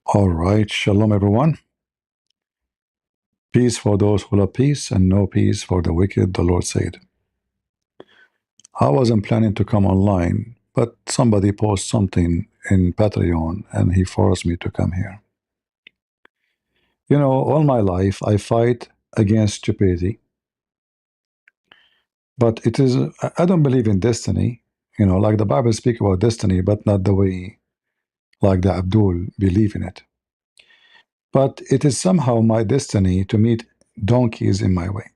All right, shalom everyone. Peace for those who love peace, and no peace for the wicked, the Lord said. I wasn't planning to come online, but somebody posted something in Patreon and he forced me to come here. You know, all my life I fight against stupidity, but I don't believe in destiny. You know, like the Bible speaks about destiny, but not the way like the Abdul believe in it. But it is somehow my destiny to meet donkeys in my way.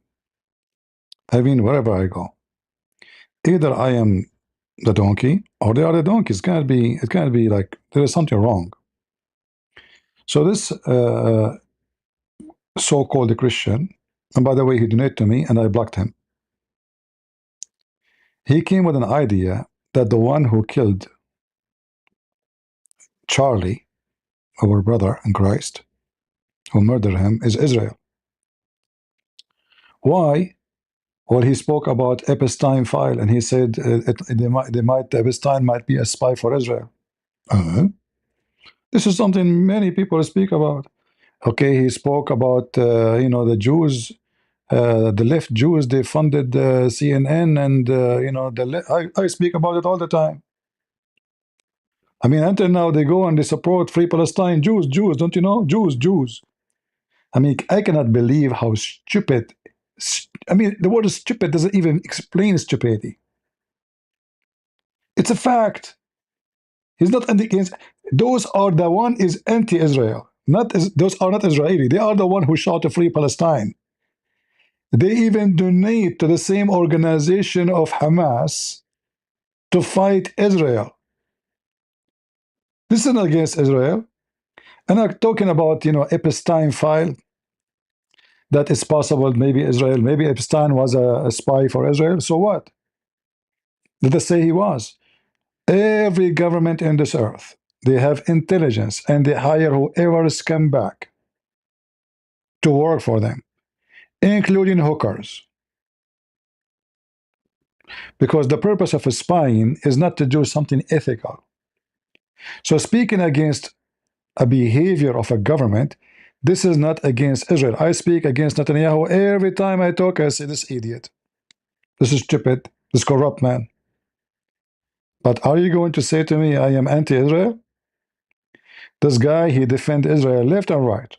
I mean, wherever I go. Either I am the donkey or they are the donkey. It can't be like there is something wrong. So this so-called Christian, and by the way, he donated to me and I blocked him. He came with an idea that the one who killed Charlie, our brother in Christ, who murdered him, is Israel. Why? Well, he spoke about Epstein file, and he said Epstein might be a spy for Israel. This is something many people speak about. Okay, he spoke about the Jews, the left Jews. They funded CNN, and I speak about it all the time. I mean, until now they go and they support Free Palestine. Jews, don't you know? Jews. I mean, I cannot believe how stupid. I mean, the word stupid doesn't even explain stupidity. It's a fact. He's not against. Those are the one is anti-Israel. Those are not Israeli. They are the one who shot to Free Palestine. They even donate to the same organization of Hamas to fight Israel. This is not against Israel. And I'm talking about, Epstein file, that it's possible maybe Epstein was a spy for Israel. So what? Did they say he was? Every government in this earth, they have intelligence and they hire whoever come back to work for them, including hookers. Because the purpose of spying is not to do something ethical. So speaking against a behavior of a government, this is not against Israel. I speak against Netanyahu every time I talk. I say this idiot, this is stupid, this corrupt man. But are you going to say to me I am anti-Israel? This guy, he defends Israel left and right,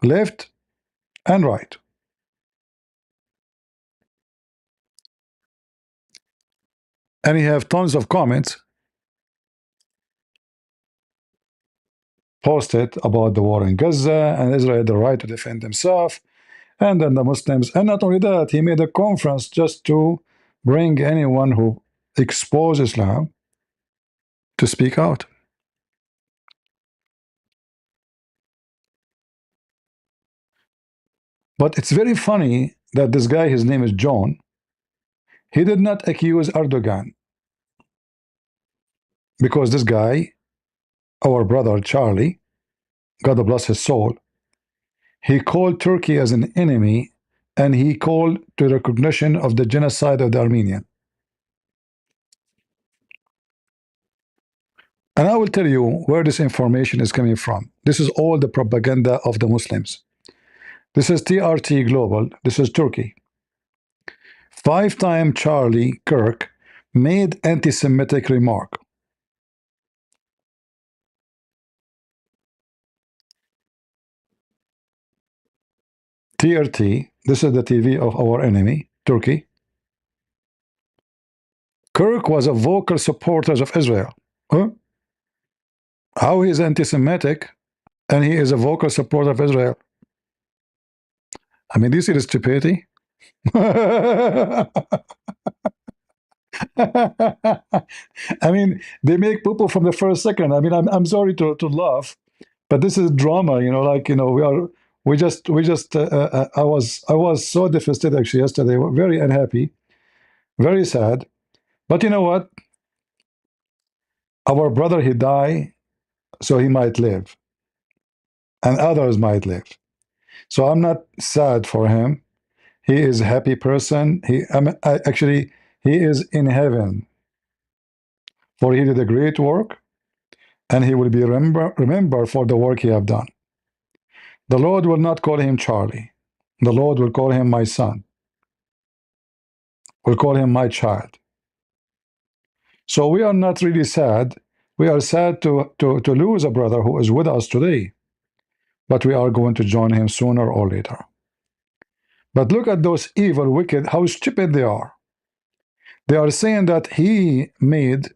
left and right. And he have tons of comments posted about the war in Gaza and Israel had the right to defend himself, and then the Muslims. And not only that, he made a conference just to bring anyone who expose Islam to speak out. But it's very funny that this guy, his name is John, he did not accuse Erdogan, because this guy, our brother Charlie, God bless his soul, he called Turkey as an enemy, and he called to recognition of the genocide of the Armenian. And I will tell you where this information is coming from. This is all the propaganda of the Muslims. This is TRT Global. This is Turkey. 5-time Charlie Kirk made anti-Semitic remark. TRT, this is the TV of our enemy, Turkey. Kirk was a vocal supporter of Israel. Huh? How he is anti-Semitic and he is a vocal supporter of Israel? I mean, do you see the stupidity? I mean, they make poo-poo from the first second. I mean, I'm sorry to laugh, but this is drama, I was so devastated actually yesterday, very unhappy, very sad. But you know what? Our brother, he died, so he might live, and others might live. So I'm not sad for him. He is a happy person. Actually, he is in heaven, for he did a great work, and he will be remembered for the work he have done. The Lord will not call him Charlie. The Lord will call him my son, will call him my child. So we are not really sad. We are sad to lose a brother who is with us today, but we are going to join him sooner or later. But look at those evil, wicked, how stupid they are. They are saying that he made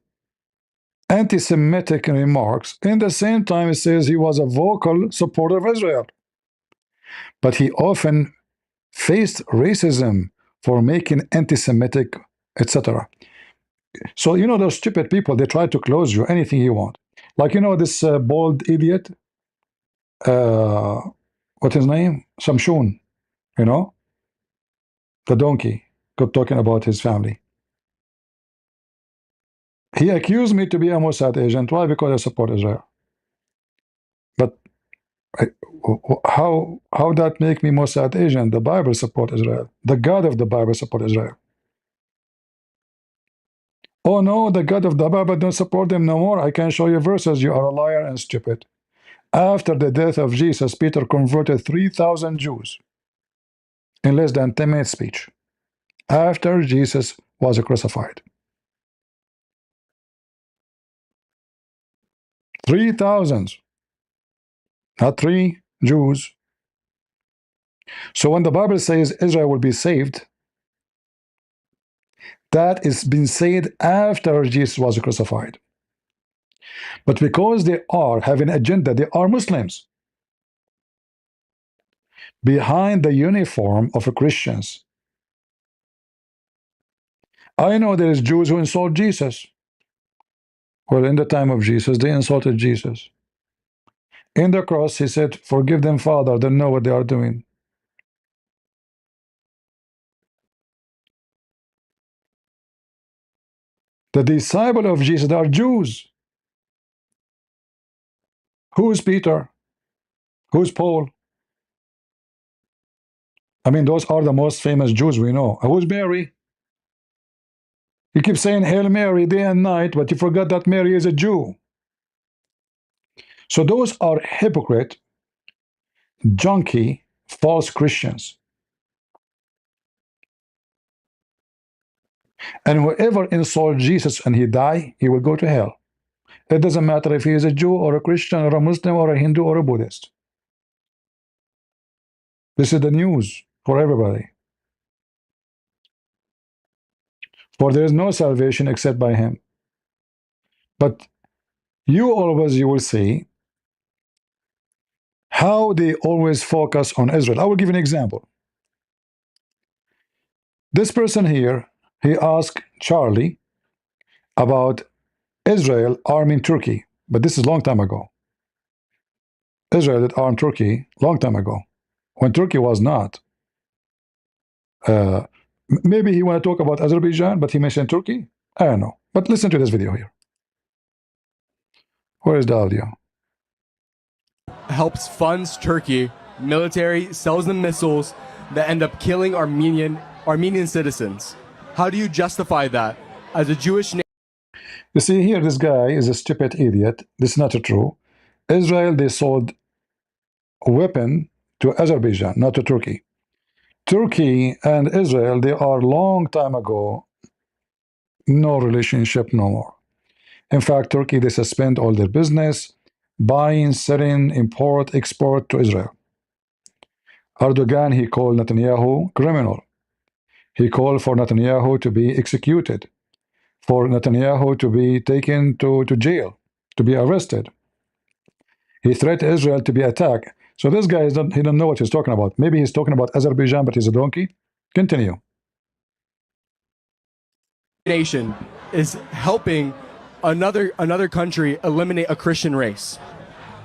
anti-Semitic remarks. In the same time, it says he was a vocal supporter of Israel. But he often faced racism for making anti-Semitic, etc. So, you know, those stupid people, they try to close you, anything you want. Like, you know, this bald idiot, what's his name? Samshun, you know, the donkey, kept talking about his family. He accused me to be a Mossad agent. Why? Because I support Israel. But how that make me Mossad agent? The Bible support Israel. The God of the Bible support Israel. Oh no, the God of the Bible don't support them no more. I can show you verses. You are a liar and stupid. After the death of Jesus, Peter converted 3,000 Jews in less than 10 minutes speech. After Jesus was crucified. 3,000. Not 3 Jews. So when the Bible says Israel will be saved, that is been said after Jesus was crucified. But because they are having an agenda, they are Muslims behind the uniform of Christians. I know there is Jews who insult Jesus. Well, in the time of Jesus, they insulted Jesus. In the cross, he said, "Forgive them, Father, they know what they are doing." The disciple of Jesus are Jews. Who's Peter? Who's Paul? I mean, those are the most famous Jews we know. Who's Mary? You keep saying Hail Mary day and night, but you forgot that Mary is a Jew. So those are hypocrite, junky, false Christians. And whoever insults Jesus and he die, he will go to hell. It doesn't matter if he is a Jew or a Christian or a Muslim or a Hindu or a Buddhist. This is the news for everybody. For there is no salvation except by him. But you will see how they always focus on Israel. I will give you an example. This person here, he asked Charlie about Israel arming Turkey, but this is a long time ago. Israel did arm Turkey long time ago, when Turkey was not. Maybe he want to talk about Azerbaijan, but he mentioned Turkey. I don't know. But listen to this video here. Where is the audio? Helps funds Turkey military, sells them missiles that end up killing Armenian citizens. How do you justify that as a Jewish nation? You see here, this guy is a stupid idiot. This is not true. Israel, they sold a weapon to Azerbaijan, not to Turkey. Turkey and Israel, they are long time ago, no relationship no more. In fact, Turkey, they suspend all their business, buying, selling, import, export to Israel. Erdogan, he called Netanyahu criminal. He called for Netanyahu to be executed, for Netanyahu to be taken to jail, to be arrested. He threatened Israel to be attacked. So this guy, he don't know what he's talking about. Maybe he's talking about Azerbaijan, but he's a donkey. Continue. Nation is helping another country eliminate a Christian race.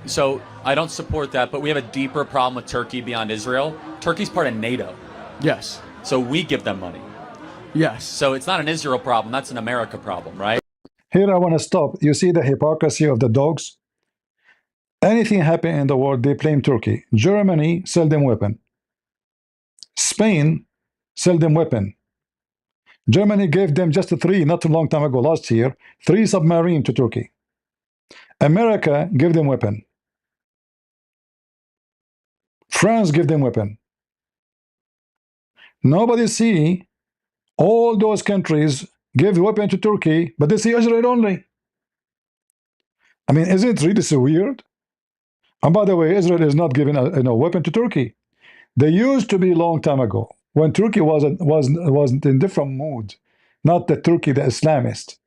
So I don't support that, but we have a deeper problem with Turkey beyond Israel. Turkey's part of NATO. Yes. So we give them money. Yes. So it's not an Israel problem, that's an America problem, right? Here I want to stop. You see the hypocrisy of the dogs? Anything happen in the world, they blame Turkey. Germany sell them weapon. Spain sell them weapon. Germany gave them just 3, not too long time ago, last year, 3 submarines to Turkey. America give them weapon. France give them weapon. Nobody see all those countries give weapon to Turkey, but they see Israel only. I mean, isn't it really so weird? And by the way, Israel is not giving a weapon to Turkey. They used to be a long time ago when Turkey was in different mood, not the Turkey, the Islamist.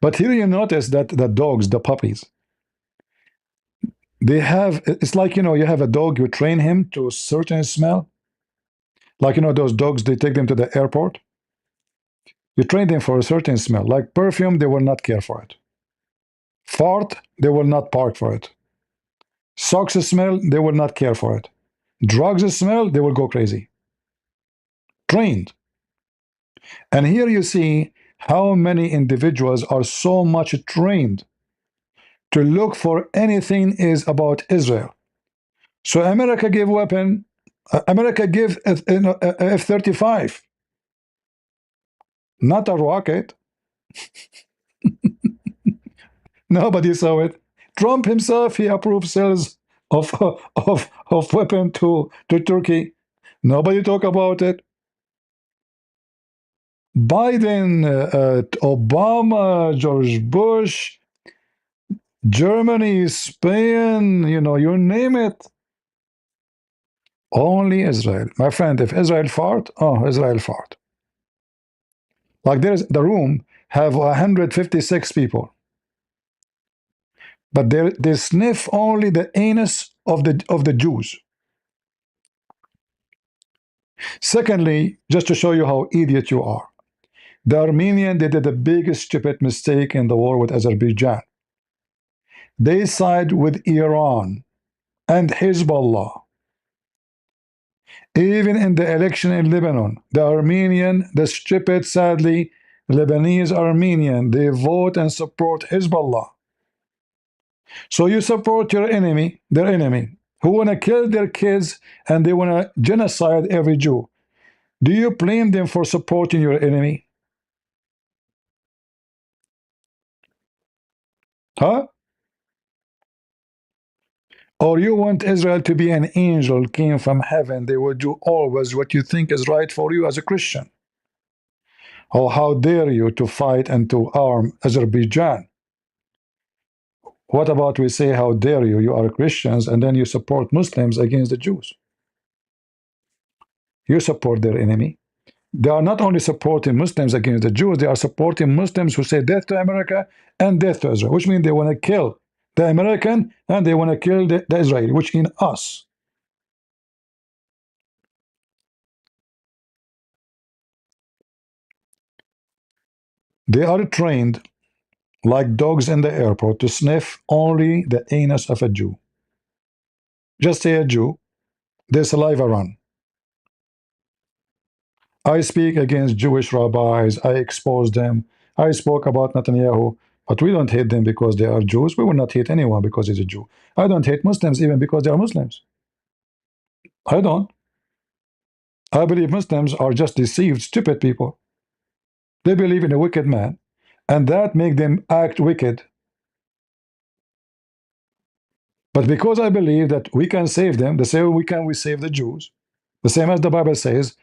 But here you notice that the dogs, the puppies, they have, it's like, you have a dog, you train him to a certain smell. Like, those dogs, they take them to the airport. You train them for a certain smell. Like perfume, they will not care for it. Fart, they will not park for it. Socks smell, they will not care for it. Drugs smell, they will go crazy. Trained. And here you see how many individuals are so much trained to look for anything is about Israel. So America gave weapon, America gave F-35, not a rocket. Nobody saw it. Trump himself, he approved sales of of weapon to Turkey. Nobody talk about it. Biden, Obama, George Bush, Germany, Spain, you name it. Only Israel. My friend, if Israel fart, oh, Israel fart. Like there's the room have 156 people, but they sniff only the anus of the Jews. Secondly, just to show you how idiot you are, the Armenian, they did the biggest stupid mistake in the war with Azerbaijan. They side with Iran and Hezbollah. Even in the election in Lebanon, the Armenian, the stupid, sadly, Lebanese Armenian, they vote and support Hezbollah. So you support your enemy, their enemy, who want to kill their kids and they want to genocide every Jew. Do you blame them for supporting your enemy? Huh? Or you want Israel to be an angel came from heaven, they will do always what you think is right for you as a Christian. Oh, how dare you to fight and to arm Azerbaijan? What about we say, how dare you, you are Christians, and then you support Muslims against the Jews? You support their enemy. They are not only supporting Muslims against the Jews, they are supporting Muslims who say death to America and death to Israel, which means they want to kill the American and they want to kill the Israeli, which means us. They are trained like dogs in the airport to sniff only the anus of a Jew. Just say a Jew, their saliva run. I speak against Jewish rabbis, I expose them, I spoke about Netanyahu, but we don't hate them because they are Jews. We will not hate anyone because he's a Jew. I don't hate Muslims even because they are Muslims. I don't. I believe Muslims are just deceived, stupid people. They believe in a wicked man, and that make them act wicked. But because I believe that we can save them, the same we save the Jews, the same as the Bible says,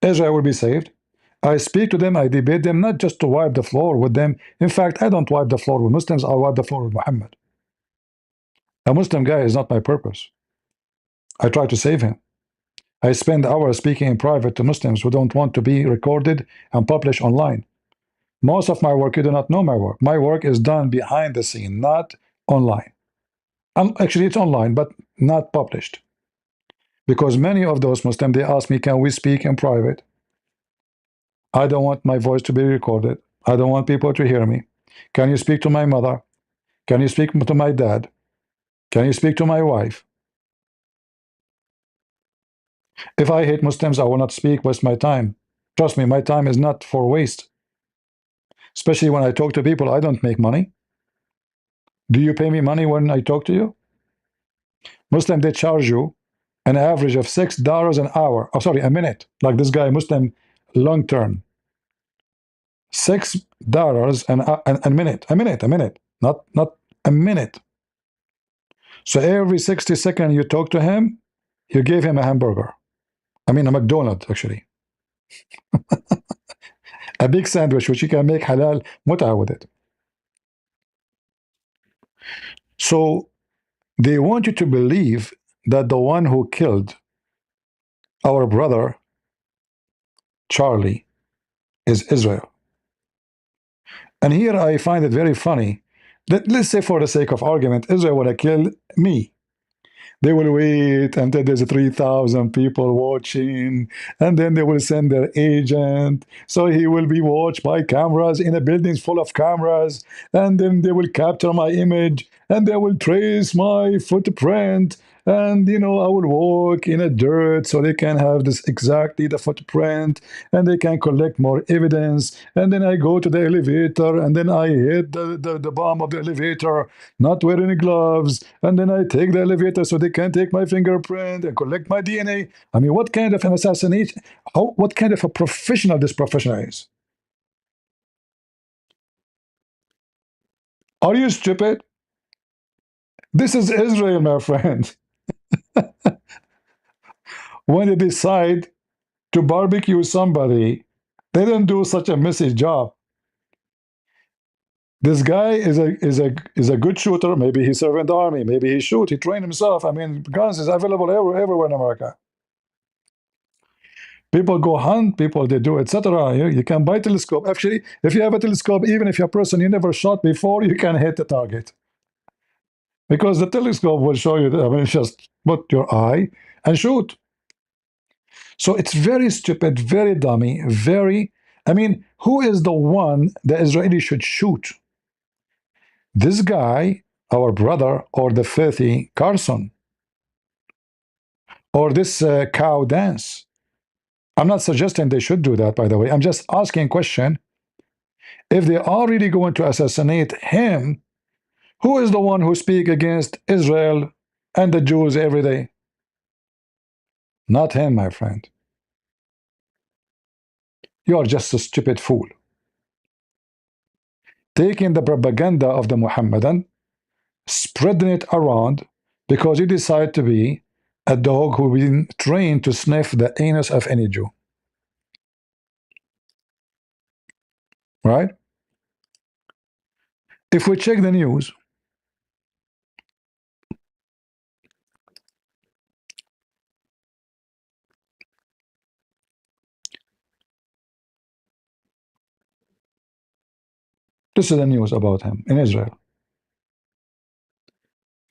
Israel will be saved. I speak to them, I debate them, not just to wipe the floor with them. In fact, I don't wipe the floor with Muslims, I wipe the floor with Muhammad. A Muslim guy is not my purpose. I try to save him. I spend hours speaking in private to Muslims who don't want to be recorded and published online. Most of my work, you do not know my work. My work is done behind the scene, not online. Actually, it's online, but not published. Because many of those Muslims, they ask me, can we speak in private? I don't want my voice to be recorded. I don't want people to hear me. Can you speak to my mother? Can you speak to my dad? Can you speak to my wife? If I hate Muslims, I will not speak, waste my time. Trust me, my time is not for waste. Especially when I talk to people, I don't make money. Do you pay me money when I talk to you? Muslim, they charge you an average of $6 an hour. Oh, sorry, a minute. Like this guy, Muslim, long term. Six dollars a minute, not a minute. So every 60 seconds you talk to him, you gave him a hamburger. I mean a McDonald's actually. A big sandwich which you can make halal muta with it. So they want you to believe that the one who killed our brother Charlie is Israel. And here I find it very funny that, let's say for the sake of argument, Israel would have killed me. They will wait until there's 3,000 people watching, and then they will send their agent. So he will be watched by cameras in a building full of cameras, and then they will capture my image, and they will trace my footprint. And I will walk in a dirt so they can have this exactly the footprint, and they can collect more evidence. And then I go to the elevator, and then I hit the bottom of the elevator, not wearing gloves, and then I take the elevator so they can take my fingerprint and collect my DNA. I mean, what kind of an assassination? What kind of a professional this professional is? Are you stupid? This is Israel, my friend. When they decide to barbecue somebody, they don't do such a messy job. This guy is a good shooter. Maybe he served in the army. Maybe he shoot. He trained himself. I mean, guns is available everywhere in America. People go hunt, people they do, etc. You can buy telescope. Actually, if you have a telescope, even if you're a person you never shot before, you can hit the target because the telescope will show you. I mean, just put your eye and shoot. So it's very stupid, very dummy, very. I mean, who is the one the Israeli should shoot? This guy, our brother, or the filthy Carson, or this cow dance? I'm not suggesting they should do that, by the way. I'm just asking a question. If they are really going to assassinate him, who is the one who speaks against Israel and the Jews every day? Not him, my friend. You are just a stupid fool. Taking the propaganda of the Muhammadan, spreading it around because you decide to be a dog who's been trained to sniff the anus of any Jew. Right? If we check the news, this is the news about him in Israel.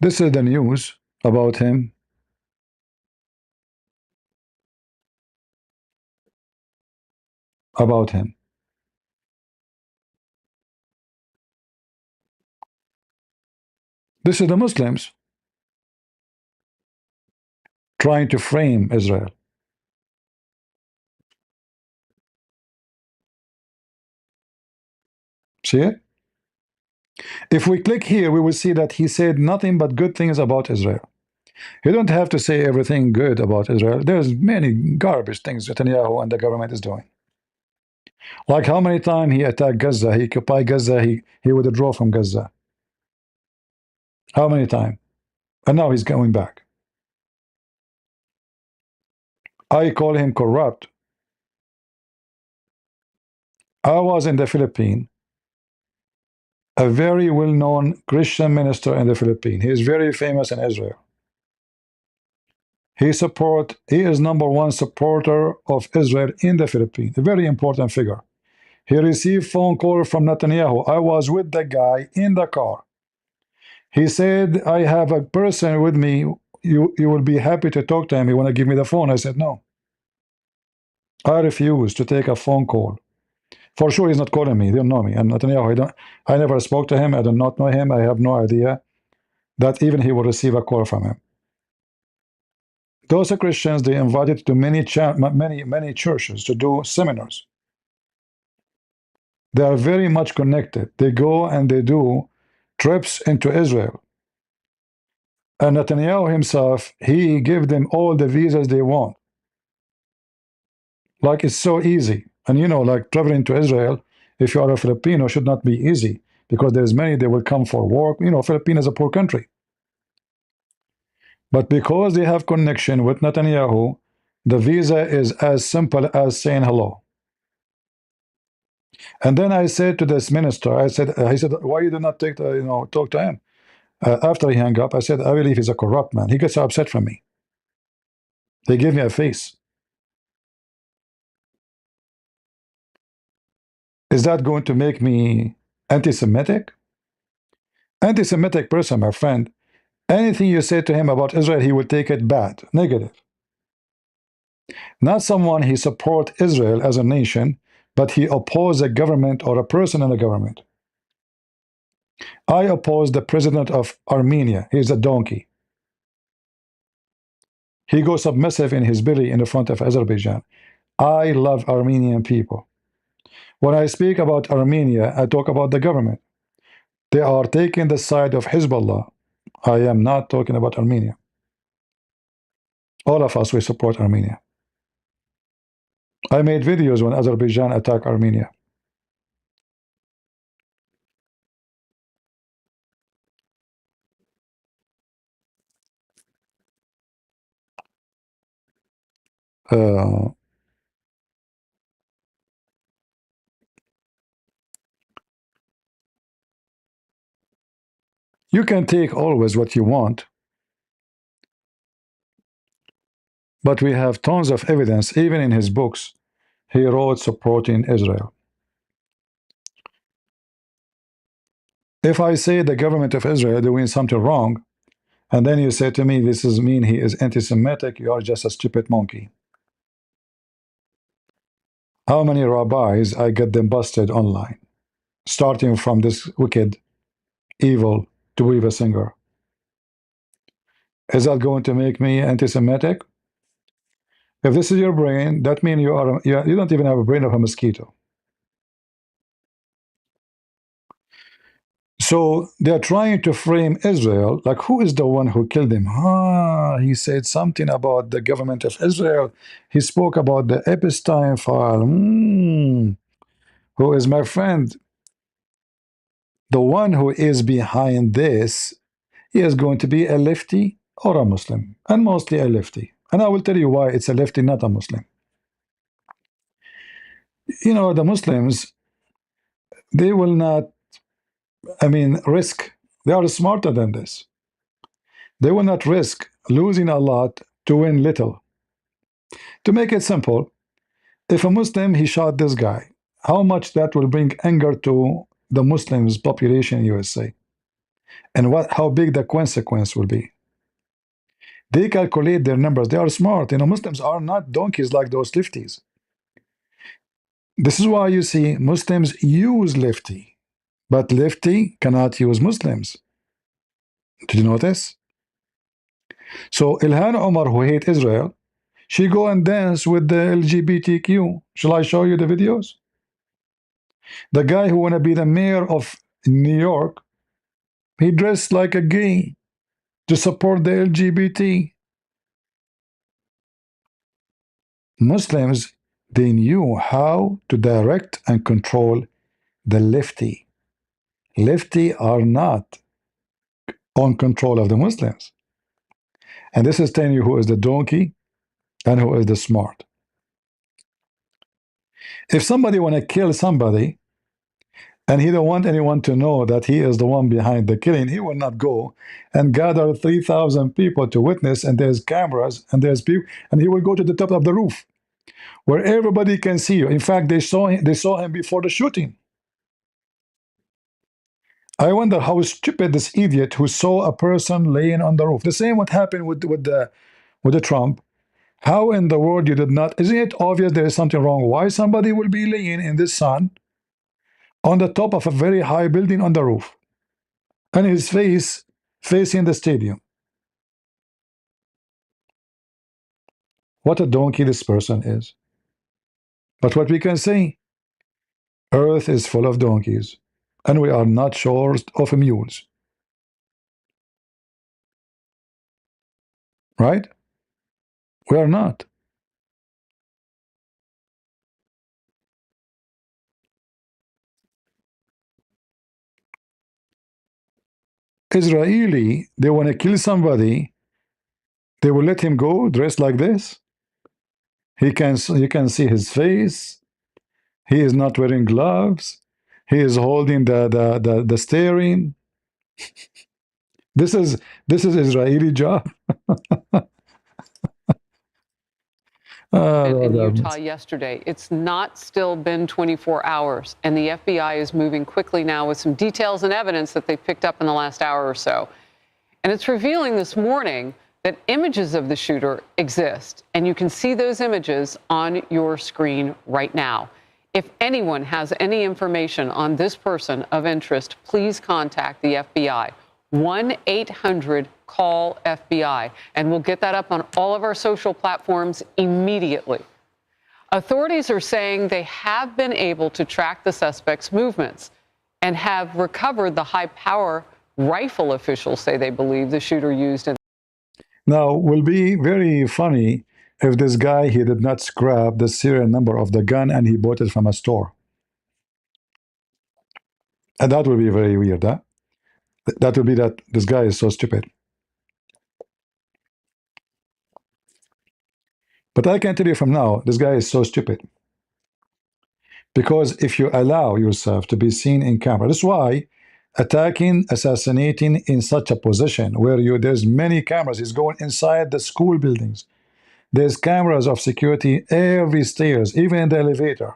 This is the news about him about him. This is the Muslims trying to frame Israel. See it? If we click here, we will see that he said nothing but good things about Israel. You don't have to say everything good about Israel. There's many garbage things Netanyahu and the government is doing. Like how many times he attacked Gaza, he occupied Gaza, he withdrew from Gaza. How many times? And now he's going back. I call him corrupt. I was in the Philippines, a very well-known Christian minister in the Philippines. He is very famous in Israel. He is #1 supporter of Israel in the Philippines, a very important figure. He received phone call from Netanyahu. I was with the guy in the car. He said, I have a person with me. You will be happy to talk to him. You want to give me the phone? I said, no. I refuse to take a phone call. For sure, he's not calling me. They don't know me. And Netanyahu, I never spoke to him. I do not know him. I have no idea that even he will receive a call from him. Those are Christians. They invited to many churches to do seminars. They are very much connected. They go and they do trips into Israel. And Netanyahu himself, he gave them all the visas they want. Like it's so easy. And like traveling to Israel if you are a Filipino, should not be easy because there's many they will come for work. You know, Philippines is a poor country. But because they have connection with Netanyahu, the visa is as simple as saying hello. And then I said to this minister, he said, why you do not take the, talk to him? After he hung up, I said, I believe he's a corrupt man. He gets so upset from me. They give me a face. Is that going to make me anti-Semitic? Anti-Semitic person, my friend, anything you say to him about Israel, he will take it bad, negative. Not someone he support Israel as a nation, but he oppose a government or a person in the government. I oppose the president of Armenia. He's a donkey. He goes submissive in his belly in the front of Azerbaijan. I love Armenian people. When I speak about Armenia, I talk about the government. They are taking the side of Hezbollah. I am not talking about Armenia. All of us, we support Armenia. I made videos when Azerbaijan attacked Armenia. Uh, you can take always what you want, but we have tons of evidence, even in his books, he wrote supporting Israel. If I say the government of Israel doing something wrong, and then you say to me, this is mean he is anti-Semitic, you are just a stupid monkey. How many rabbis I get them busted online, starting from this wicked, evil, Tuiva singer. Is that going to make me anti-Semitic? If this is your brain, that means you don't even have a brain of a mosquito. So they're trying to frame Israel like, who is the one who killed him? He said something about the government of Israel. He spoke about the Epstein file. Who is my friend? The one who is behind this, he is going to be a lefty or a Muslim, and mostly a lefty. And I will tell you why it's a lefty, not a Muslim. You know, the Muslims, they will not, risk. They are smarter than this. They will not risk losing a lot to win little. To make it simple, if a Muslim, he shot this guy, how much that will bring anger to the Muslims population in USA, and how big the consequence will be. They calculate their numbers. They are smart. You know, Muslims are not donkeys like those lefties. This is why you see Muslims use lefty, but lefty cannot use Muslims. Did you notice? So Ilhan Omar, who hate Israel, she go and dance with the LGBTQ. Shall I show you the videos? The guy who want to be the mayor of New York, he dressed like a gay to support the LGBT. Muslims, they knew how to direct and control the lefty. Lefty are not on control of the Muslims. And this is telling you who is the donkey and who is the smart. If somebody want to kill somebody and he don't want anyone to know that he is the one behind the killing, he will not go and gather 3,000 people to witness, and there's cameras and there's people, and he will go to the top of the roof where everybody can see you. In fact, they saw him before the shooting. I wonder how stupid this idiot who saw a person laying on the roof. The same what happened with the Trump. How in the world you did not? Isn't it obvious there is something wrong? Why somebody will be laying in the sun on the top of a very high building on the roof, and his face facing the stadium? What a donkey this person is. But what we can say, Earth is full of donkeys, and we are not short of mules. Right? We are not. Israeli, they want to kill somebody, they will let him go dressed like this. You can see his face. He is not wearing gloves. He is holding the steering. This is Israeli job. In Lord Utah yesterday. It's not still been 24 hours, and the FBI is moving quickly now with some details and evidence that they've picked up in the last hour or so. And it's revealing this morning that images of the shooter exist, and you can see those images on your screen right now. If anyone has any information on this person of interest, please contact the FBI. 1-800-CALL-FBI, and we'll get that up on all of our social platforms immediately. Authorities are saying they have been able to track the suspect's movements and have recovered the high-power rifle officials say they believe the shooter used. Now, will be very funny if this guy, he did not scrap the serial number of the gun and he bought it from a store. And that would be very weird, huh? That would be that this guy is so stupid. But I can tell you from now, this guy is so stupid. Because if you allow yourself to be seen in camera, that's why attacking, assassinating in such a position where there's many cameras, is going inside the school buildings. There's cameras of security every stairs, even in the elevator.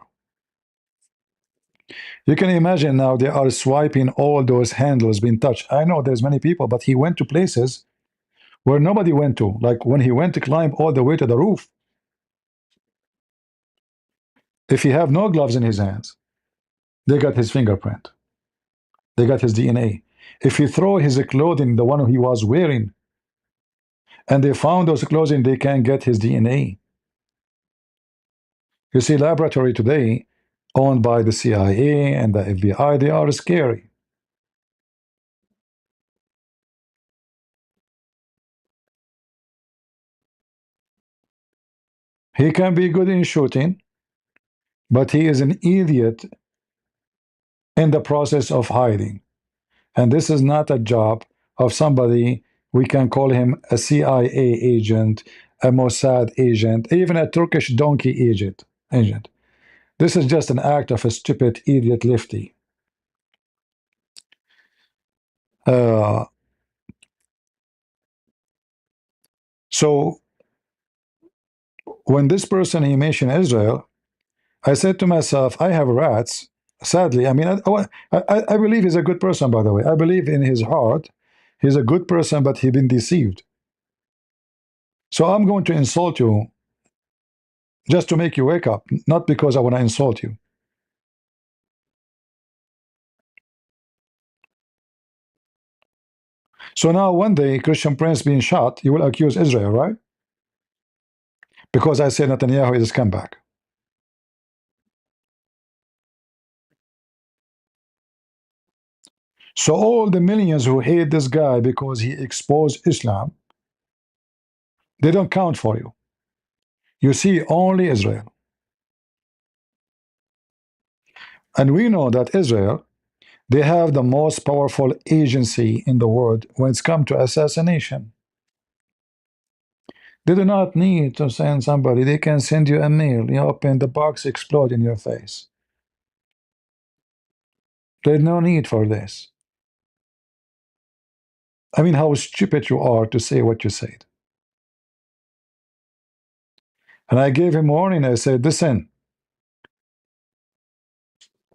You can imagine now they are swiping all those handles being touched. I know there's many people, but he went to places where nobody went to. Like when he went to climb all the way to the roof. If he have no gloves in his hands, they got his fingerprint. They got his DNA. If he throw his clothing, the one he was wearing, and they found those clothing, they can get his DNA. You see, laboratory today, owned by the CIA and the FBI, they are scary. He can be good in shooting, but he is an idiot in the process of hiding. And this is not a job of somebody, we can call him a CIA agent, a Mossad agent, even a Turkish donkey agent. This is just an act of a stupid idiot lefty. So when this person, he mentioned Israel, I said to myself, I have rats. Sadly, I mean, I believe he's a good person, by the way. I believe in his heart. He's a good person, but he's been deceived. So I'm going to insult you just to make you wake up, not because I want to insult you. So now one day, Christian Prince being shot, you will accuse Israel, right? Because I said Netanyahu is a scumbag. So all the millions who hate this guy because he exposed Islam, they don't count for you. You see only Israel. And we know that Israel, they have the most powerful agency in the world when it's come to assassination. They do not need to send somebody. They can send you a mail. You open the box, explode in your face. There's no need for this. I mean, how stupid you are to say what you said. And I gave him warning. I said, listen,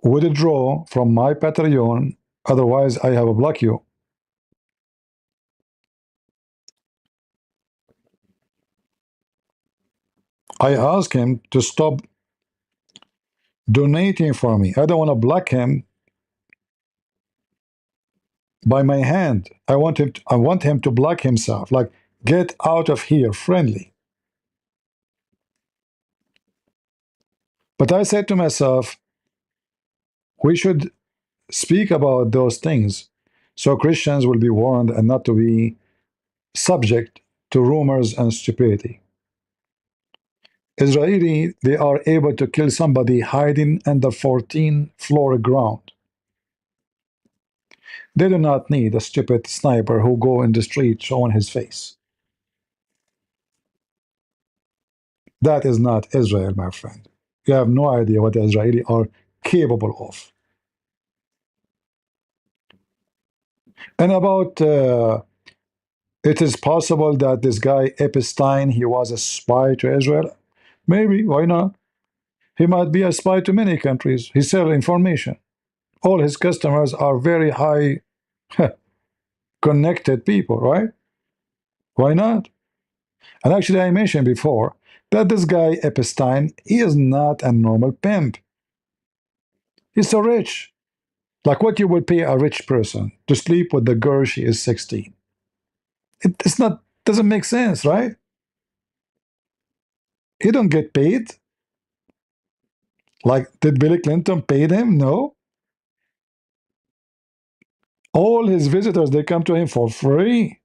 withdraw from my Patreon, otherwise I have blocked you. I asked him to stop donating for me. I don't want to block him by my hand. I want him to block himself. Like, get out of here, friendly. But I said to myself, we should speak about those things so Christians will be warned and not to be subject to rumors and stupidity. Israeli, they are able to kill somebody hiding in the 14th floor ground. They do not need a stupid sniper who go in the street showing his face. That is not Israel, my friend. You have no idea what the Israelis are capable of. And about it is possible that this guy Epstein, he was a spy to Israel. Maybe, why not? He might be a spy to many countries. He sells information. All his customers are very high connected people, right? Why not? And actually, I mentioned before that this guy Epstein, he is not a normal pimp. He's so rich. Like what you would pay a rich person to sleep with the girl she is 16. It's not, doesn't make sense, right? He don't get paid. Like, did Bill Clinton pay him? No. All his visitors, they come to him for free.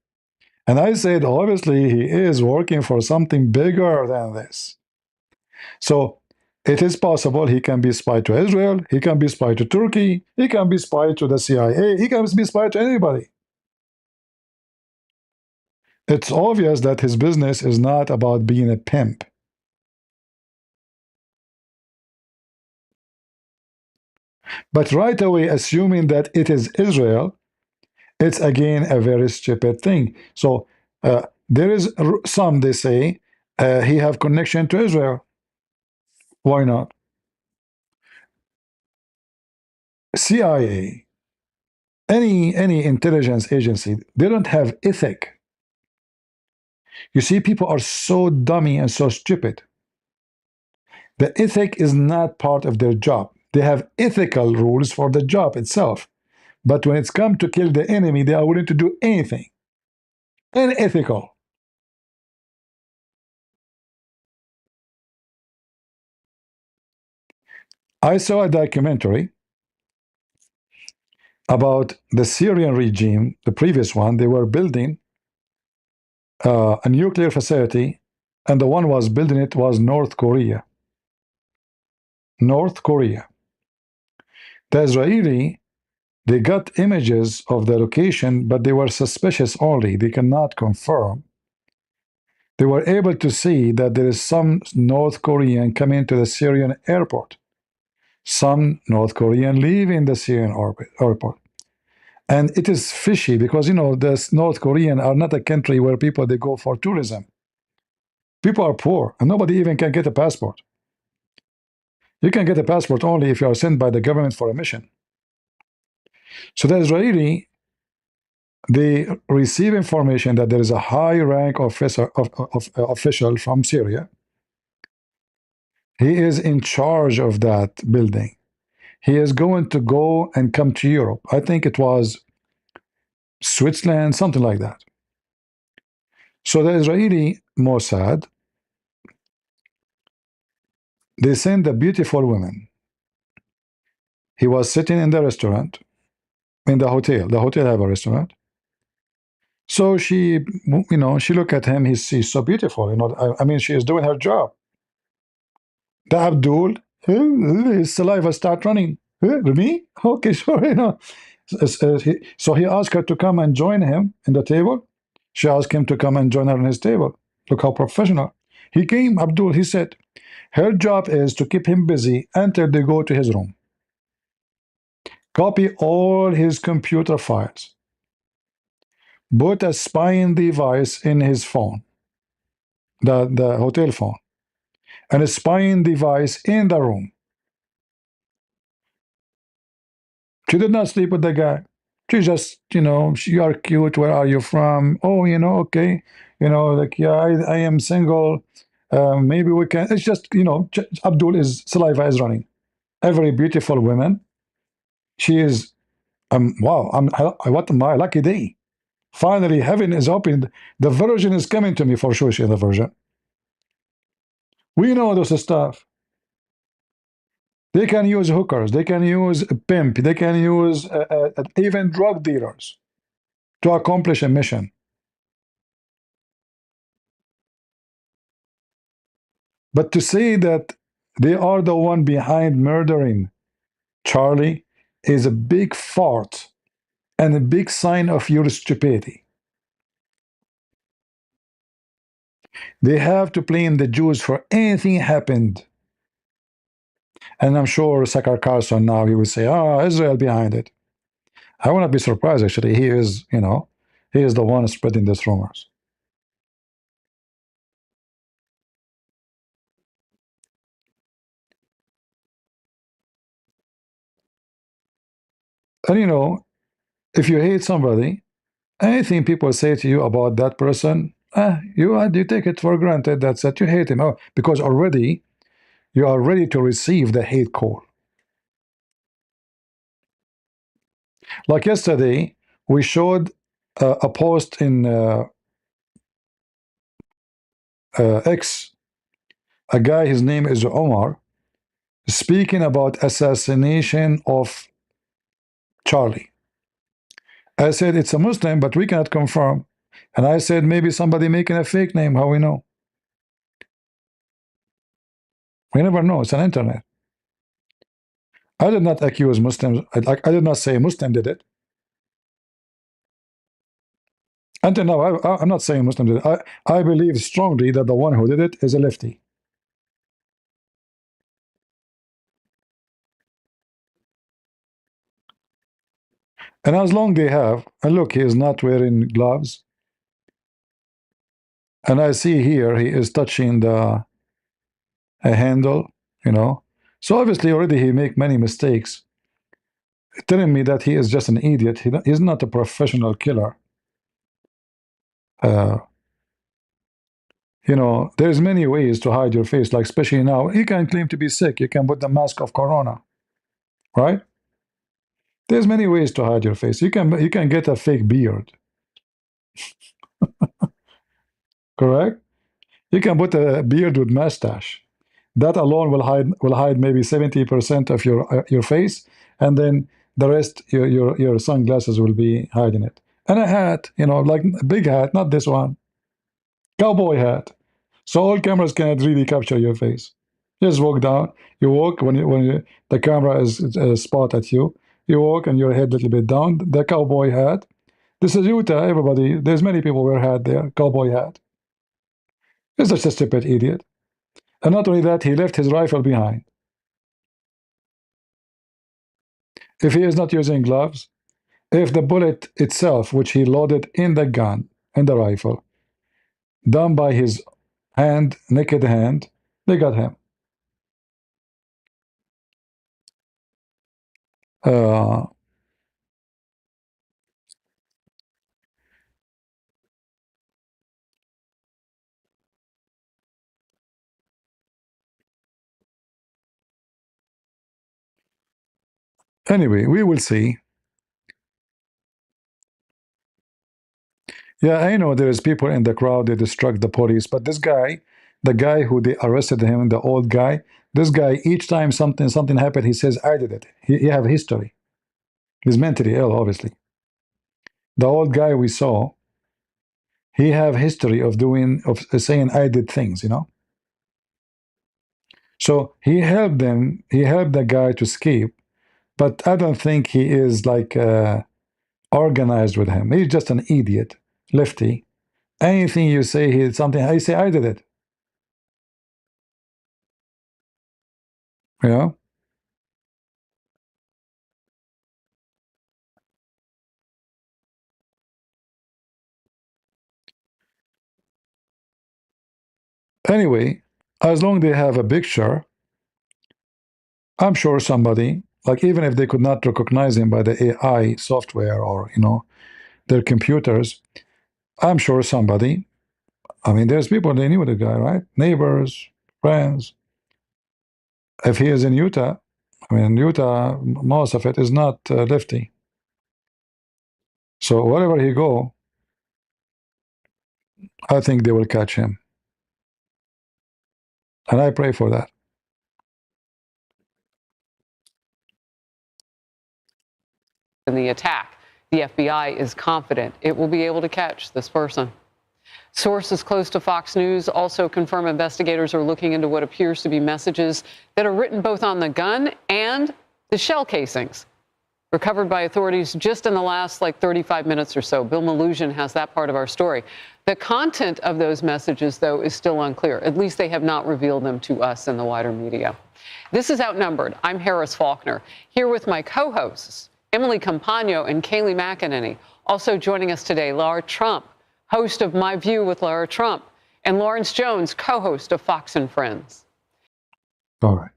And I said, obviously, he is working for something bigger than this. So it is possible he can be spy to Israel, he can be spy to Turkey, he can be spy to the CIA, he can be spy to anybody. It's obvious that his business is not about being a pimp. But right away, assuming that it is Israel, it's again a very stupid thing. So there is some, they say, he have connection to Israel. Why not? CIA, any intelligence agency, they don't have ethic. You see, people are so dummy and so stupid. The ethic is not part of their job. They have ethical rules for the job itself. But when it's come to kill the enemy, they are willing to do anything. Unethical. I saw a documentary about the Syrian regime, the previous one. They were building a nuclear facility, and the one was building it was North Korea. North Korea. The Israeli, they got images of the location, but they were suspicious only. They cannot confirm. They were able to see that there is some North Korean coming to the Syrian airport. Some North Korean leaving the Syrian airport. And it is fishy because, you know, the North Korean are not a country where people, they go for tourism. People are poor and nobody even can get a passport. You can get a passport only if you are sent by the government for a mission. So the Israeli, they receive information that there is a high rank official from Syria. He is in charge of that building. He is going to go and come to Europe. I think it was Switzerland, something like that. So the Israeli Mossad, they send a beautiful woman. He was sitting in the restaurant, in the hotel. The hotel have a restaurant. So she, you know, she look at him. He's so beautiful. You know, I mean, she is doing her job. The Abdul, his saliva start running. Me? Okay, sure. You know. So he asked her to come and join him in the table. She asked him to come and join her on his table. Look how professional. He came, Abdul, he said, her job is to keep him busy until they go to his room. Copy all his computer files. Put a spying device in his phone, the hotel phone, and a spying device in the room. She did not sleep with the guy. She just, you know, you are cute. Where are you from? Oh, you know, okay. You know, like, yeah, I am single. Maybe we can. It's just, you know, Abdul is saliva is running. A very beautiful woman. She is, wow, what my lucky day. Finally, heaven is opened. The virgin is coming to me for sure. She is the virgin. We know this stuff. They can use hookers. They can use a pimp. They can use even drug dealers to accomplish a mission. But to say that they are the one behind murdering Charlie is a big fart. and a big sign of your stupidity. They have to blame the Jews for anything happened. And I'm sure Sakar Carlson now, he will say, oh, Israel behind it. I will not be surprised, actually. He is, he is the one spreading these rumors. And if you hate somebody, anything people say to you about that person, you take it for granted. That's that you hate him. Oh, because already you are ready to receive the hate call. Like yesterday, we showed a post in X, a guy, his name is Omar, speaking about assassination of Charlie. I said it's a Muslim, but we cannot confirm. And I said maybe somebody making a fake name. How we know? We never know. It's an internet. I did not accuse Muslims. I did not say a Muslim did it. Until now, I'm not saying Muslim did it. I believe strongly that the one who did it is a lefty. And as long they have, and look, he is not wearing gloves. And I see here he is touching a handle, So obviously already he make many mistakes. Telling me that he is just an idiot. He's not a professional killer. There's many ways to hide your face, like especially now. You can claim to be sick. You can put the mask of corona, right? There's many ways to hide your face. You can get a fake beard, correct? You can put a beard with mustache. That alone will hide maybe 70% of your face, and then the rest your sunglasses will be hiding it. And a hat, like a big hat, not this one, cowboy hat. So all cameras cannot really capture your face. Just walk down. You walk when the camera is spot at you. You walk and your head a little bit down. The cowboy hat. This is Utah. Everybody, there's many people wear hat there. Cowboy hat. He's just a stupid idiot. And not only that, he left his rifle behind. If he is not using gloves, if the bullet itself, which he loaded in the gun, in the rifle, done by his hand, naked hand, they got him. Anyway, we will see. Yeah, I know there is people in the crowd, they distract the police, but this guy, the guy who they arrested him, the old guy, this guy, each time something happened, he says, I did it. He have history. He's mentally ill, obviously. The old guy we saw, he have history of saying I did things, So he helped the guy to escape, but I don't think he is like organized with him. He's just an idiot, lefty. Anything you say he did something, I say I did it. Anyway, as long they have a picture, I'm sure somebody, like even if they could not recognize him by the AI software or their computers, I'm sure somebody. I mean, there's people they knew the guy, right? Neighbors, friends. If he is in Utah, I mean, Utah, most of it is not lefty. So wherever he go, I think they will catch him, and I pray for that. In the attack, the FBI is confident it will be able to catch this person. Sources close to Fox News also confirm investigators are looking into what appears to be messages that are written both on the gun and the shell casings. recovered by authorities just in the last 35 minutes or so. Bill Maluzhin has that part of our story. The content of those messages, though, is still unclear. At least they have not revealed them to us in the wider media. This is Outnumbered. I'm Harris Faulkner, here with my co-hosts, Emily Campagno and Kayleigh McEnany. Also joining us today, Lara Trump, host of My View with Lara Trump, and Lawrence Jones, co-host of Fox and Friends. All right.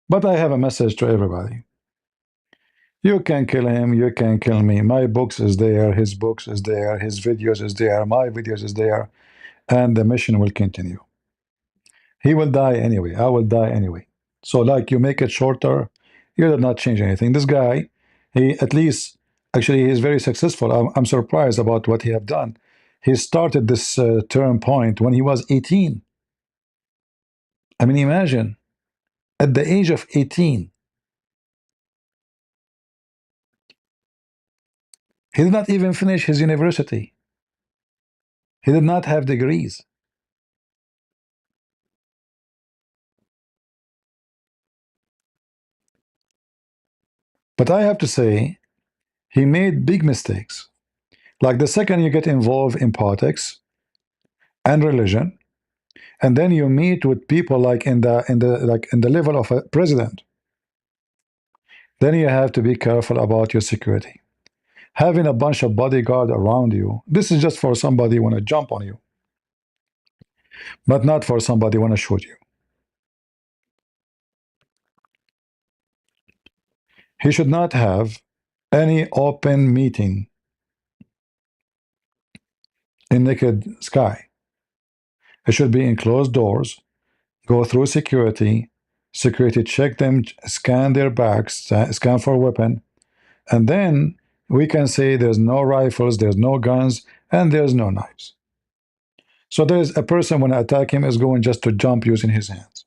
But I have a message to everybody. You can kill him, you can kill me. My books is there, his books is there, his videos is there, my videos is there, and the mission will continue. He will die anyway. I will die anyway. So you make it shorter, you did not change anything. This guy, he at least, actually, he's very successful. I'm surprised about what he have done. He started this turn point when he was 18. I mean, imagine, at the age of 18, he did not even finish his university. He did not have degrees. But I have to say, he made big mistakes. Like the second you get involved in politics and religion, and then you meet with people like in the level of a president, then you have to be careful about your security. Having a bunch of bodyguard around you, this is just for somebody want to jump on you, but not for somebody want to shoot you. He should not have any open meeting in naked sky. It should be in closed doors, go through security, security check them, scan their backs, scan for weapon, and then we can say there's no rifles, there's no guns, and there's no knives. So there's a person when I attack him is going just to jump using his hands.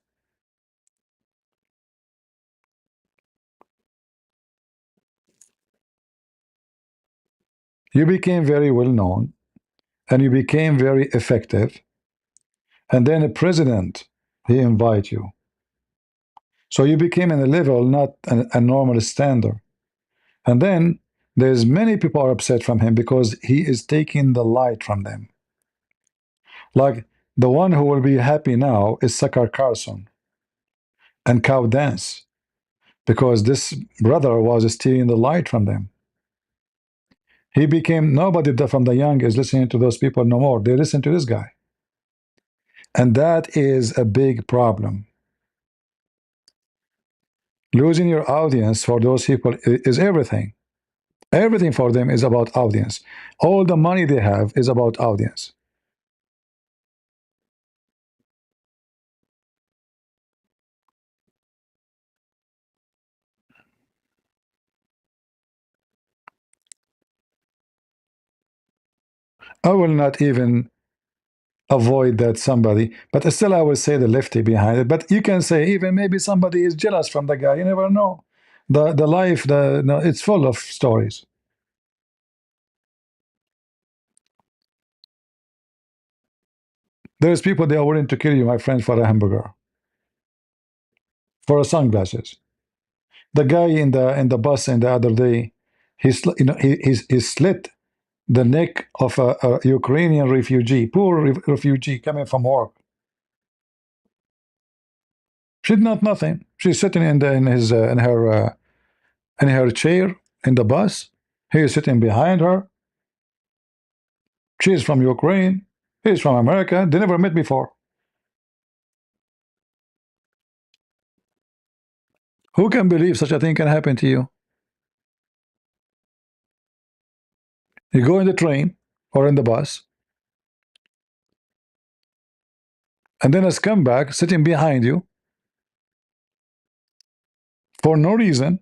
You became very well known, and you became very effective, and then a president, he invite you. So you became in a level, not a normal standard. And then there's many people are upset from him because he is taking the light from them. Like the one who will be happy now is Tucker Carlson and Cow Dance, because this brother was stealing the light from them. He became nobody from the young is listening to those people no more. They listen to this guy. And that is a big problem. Losing your audience for those people is everything. Everything for them is about audience. All the money they have is about audience. I will not even avoid that somebody, but still I will say the lefty behind it. But you can say even maybe somebody is jealous from the guy. You never know. The life, no, it's full of stories. There's people they are willing to kill you, my friend, for a hamburger, for sunglasses. The guy in the bus in the other day, he slit the neck of a Ukrainian refugee, poor refugee coming from work. She did not nothing. She's sitting in her chair in the bus. He is sitting behind her. She is from Ukraine. He is from America. They never met before. Who can believe such a thing can happen to you? You go in the train or in the bus, and then a scumbag sitting behind you for no reason.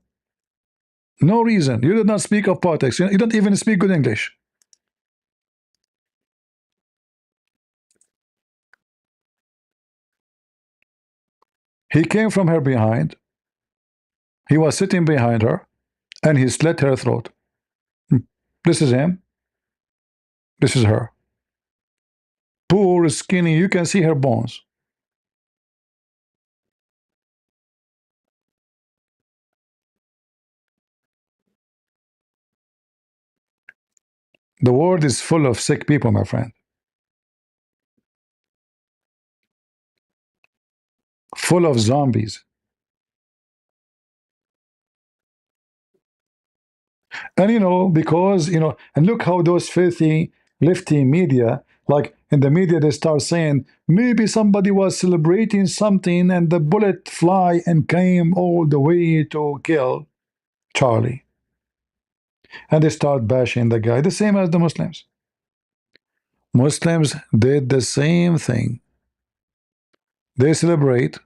No reason. You did not speak of politics. You don't even speak good English. He came from her behind. He was sitting behind her, and he slit her throat. This is him. This is her. Poor, skinny. You can see her bones. The world is full of sick people, my friend. Full of zombies. And because and look how those filthy lefty media, like in the media, they start saying maybe somebody was celebrating something and the bullet fly and came all the way to kill Charlie. And they start bashing the guy, the same as the Muslims. Muslims did the same thing. They celebrate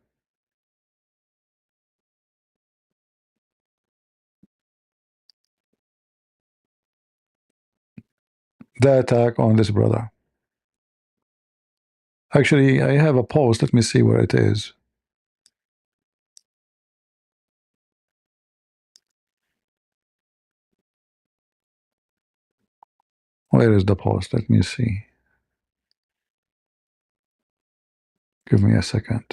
the attack on this brother. Actually, I have a post. Let me see where it is. Where is the post? Let me see. Give me a second.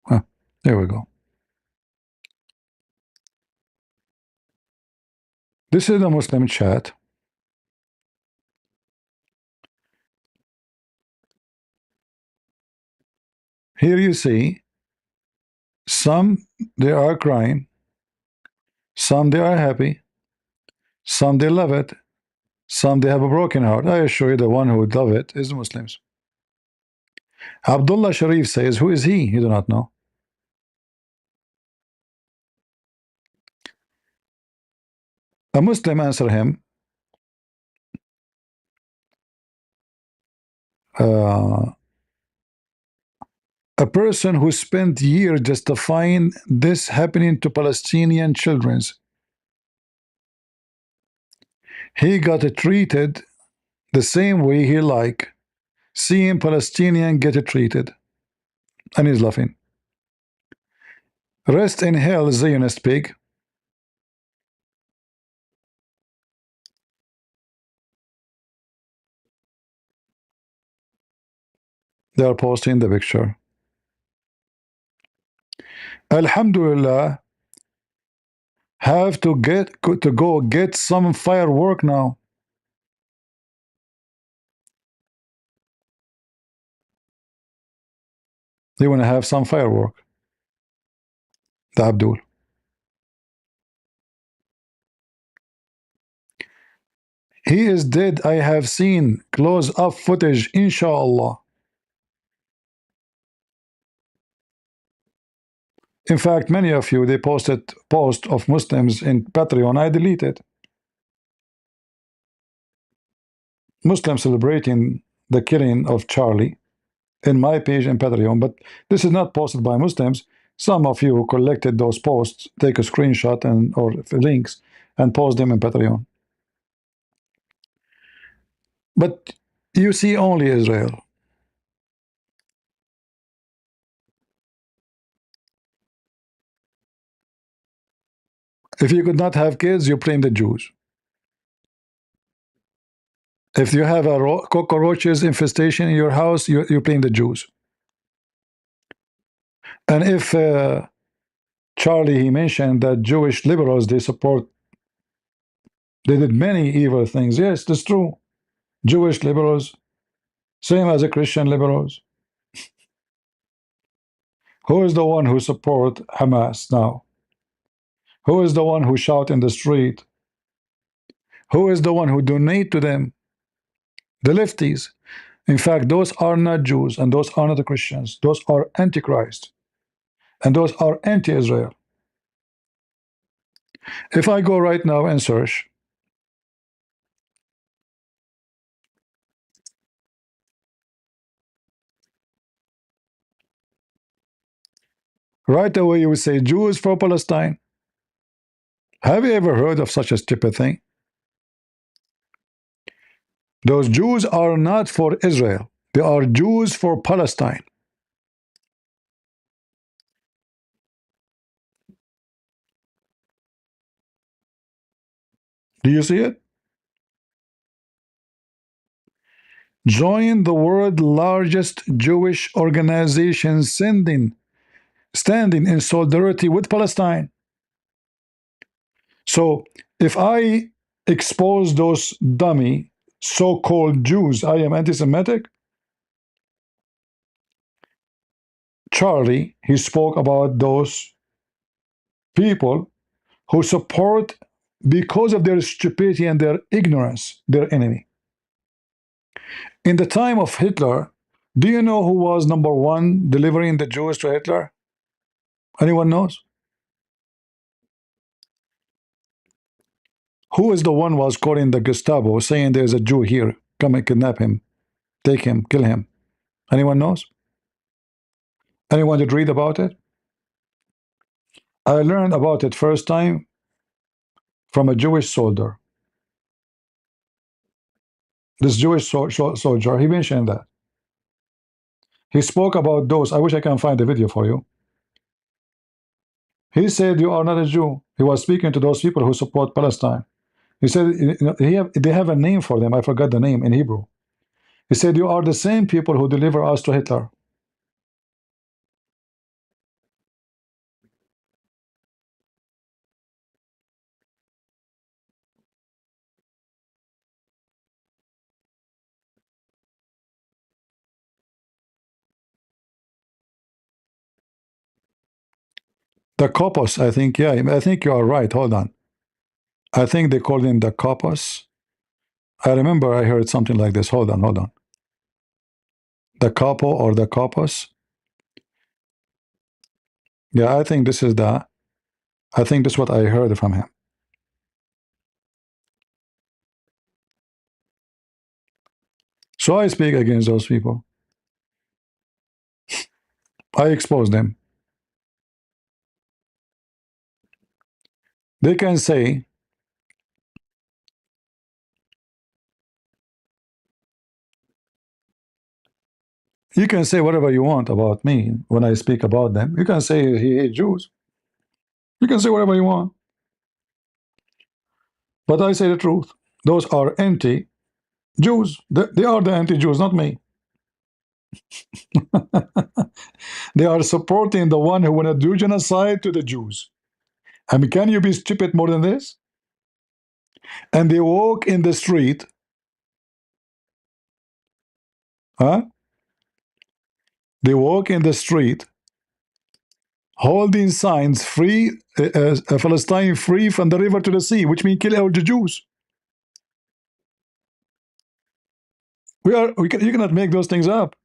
Huh, there we go. This is the Muslim chat. Here you see some they are crying, some they are happy, some they love it, some they have a broken heart. I assure you the one who would love it is the Muslims. Abdullah Sharif says, who is he? You do not know. A Muslim answer him, a person who spent years justifying this happening to Palestinian children. He got treated the same way he like seeing Palestinian get treated. And he's laughing. Rest in hell, Zionist pig. They are posting the picture. Alhamdulillah, have to go get some firework now. They want to have some firework. The Abdul. He is dead. I have seen close-up footage, inshallah. In fact, many of you, they posted post of Muslims in Patreon. I deleted. Muslims celebrating the killing of Charlie in my page in Patreon, but this is not posted by Muslims. Some of you who collected those posts take a screenshot or links and post them in Patreon. But you see only Israel. If you could not have kids, you blame the Jews. If you have a cockroaches infestation in your house, you blame the Jews. And if Charlie, he mentioned that Jewish liberals, they did many evil things. Yes, that's true. Jewish liberals, same as the Christian liberals. Who is the one who support Hamas now? Who is the one who shout in the street? Who is the one who donate to them? The lefties. In fact, those are not Jews and those are not the Christians. Those are Antichrist. And those are anti-Israel. If I go right now and search, right away you would say Jews for Palestine. Have you ever heard of such a stupid thing? Those Jews are not for Israel. They are Jews for Palestine. Do you see it? Join the world's largest Jewish organization standing in solidarity with Palestine. So if I expose those dummy so-called Jews, I am anti-Semitic. Charlie, he spoke about those people who support, because of their stupidity and their ignorance, their enemy. In the time of Hitler, do you know who was number one delivering the Jews to Hitler? Anyone knows? Who is the one was calling the Gestapo, saying there's a Jew here, come and kidnap him, take him, kill him? Anyone knows? Anyone did read about it? I learned about it first time from a Jewish soldier. This Jewish soldier, he mentioned that. He spoke about those. I wish I can find the video for you. He said, you are not a Jew. He was speaking to those people who support Palestine. He said, you know, they have a name for them. I forgot the name in Hebrew. He said, you are the same people who deliver us to Hitler. The Kopos, I think, yeah, I think you are right. Hold on. I think they called him the Kopos. I remember I heard something like this. Hold on, hold on. The Capo or the Kopos. Yeah, I think this is the, I think this is what I heard from him. So I speak against those people. I expose them. They can say, you can say whatever you want about me when I speak about them. You can say he hates Jews. You can say whatever you want. But I say the truth. Those are anti-Jews. They are the anti-Jews, not me. They are supporting the one who want to do genocide to the Jews. I mean, can you be stupid more than this? And they walk in the street, huh? They walk in the street holding signs, free Palestine free from the river to the sea, which means kill all the Jews. You cannot make those things up.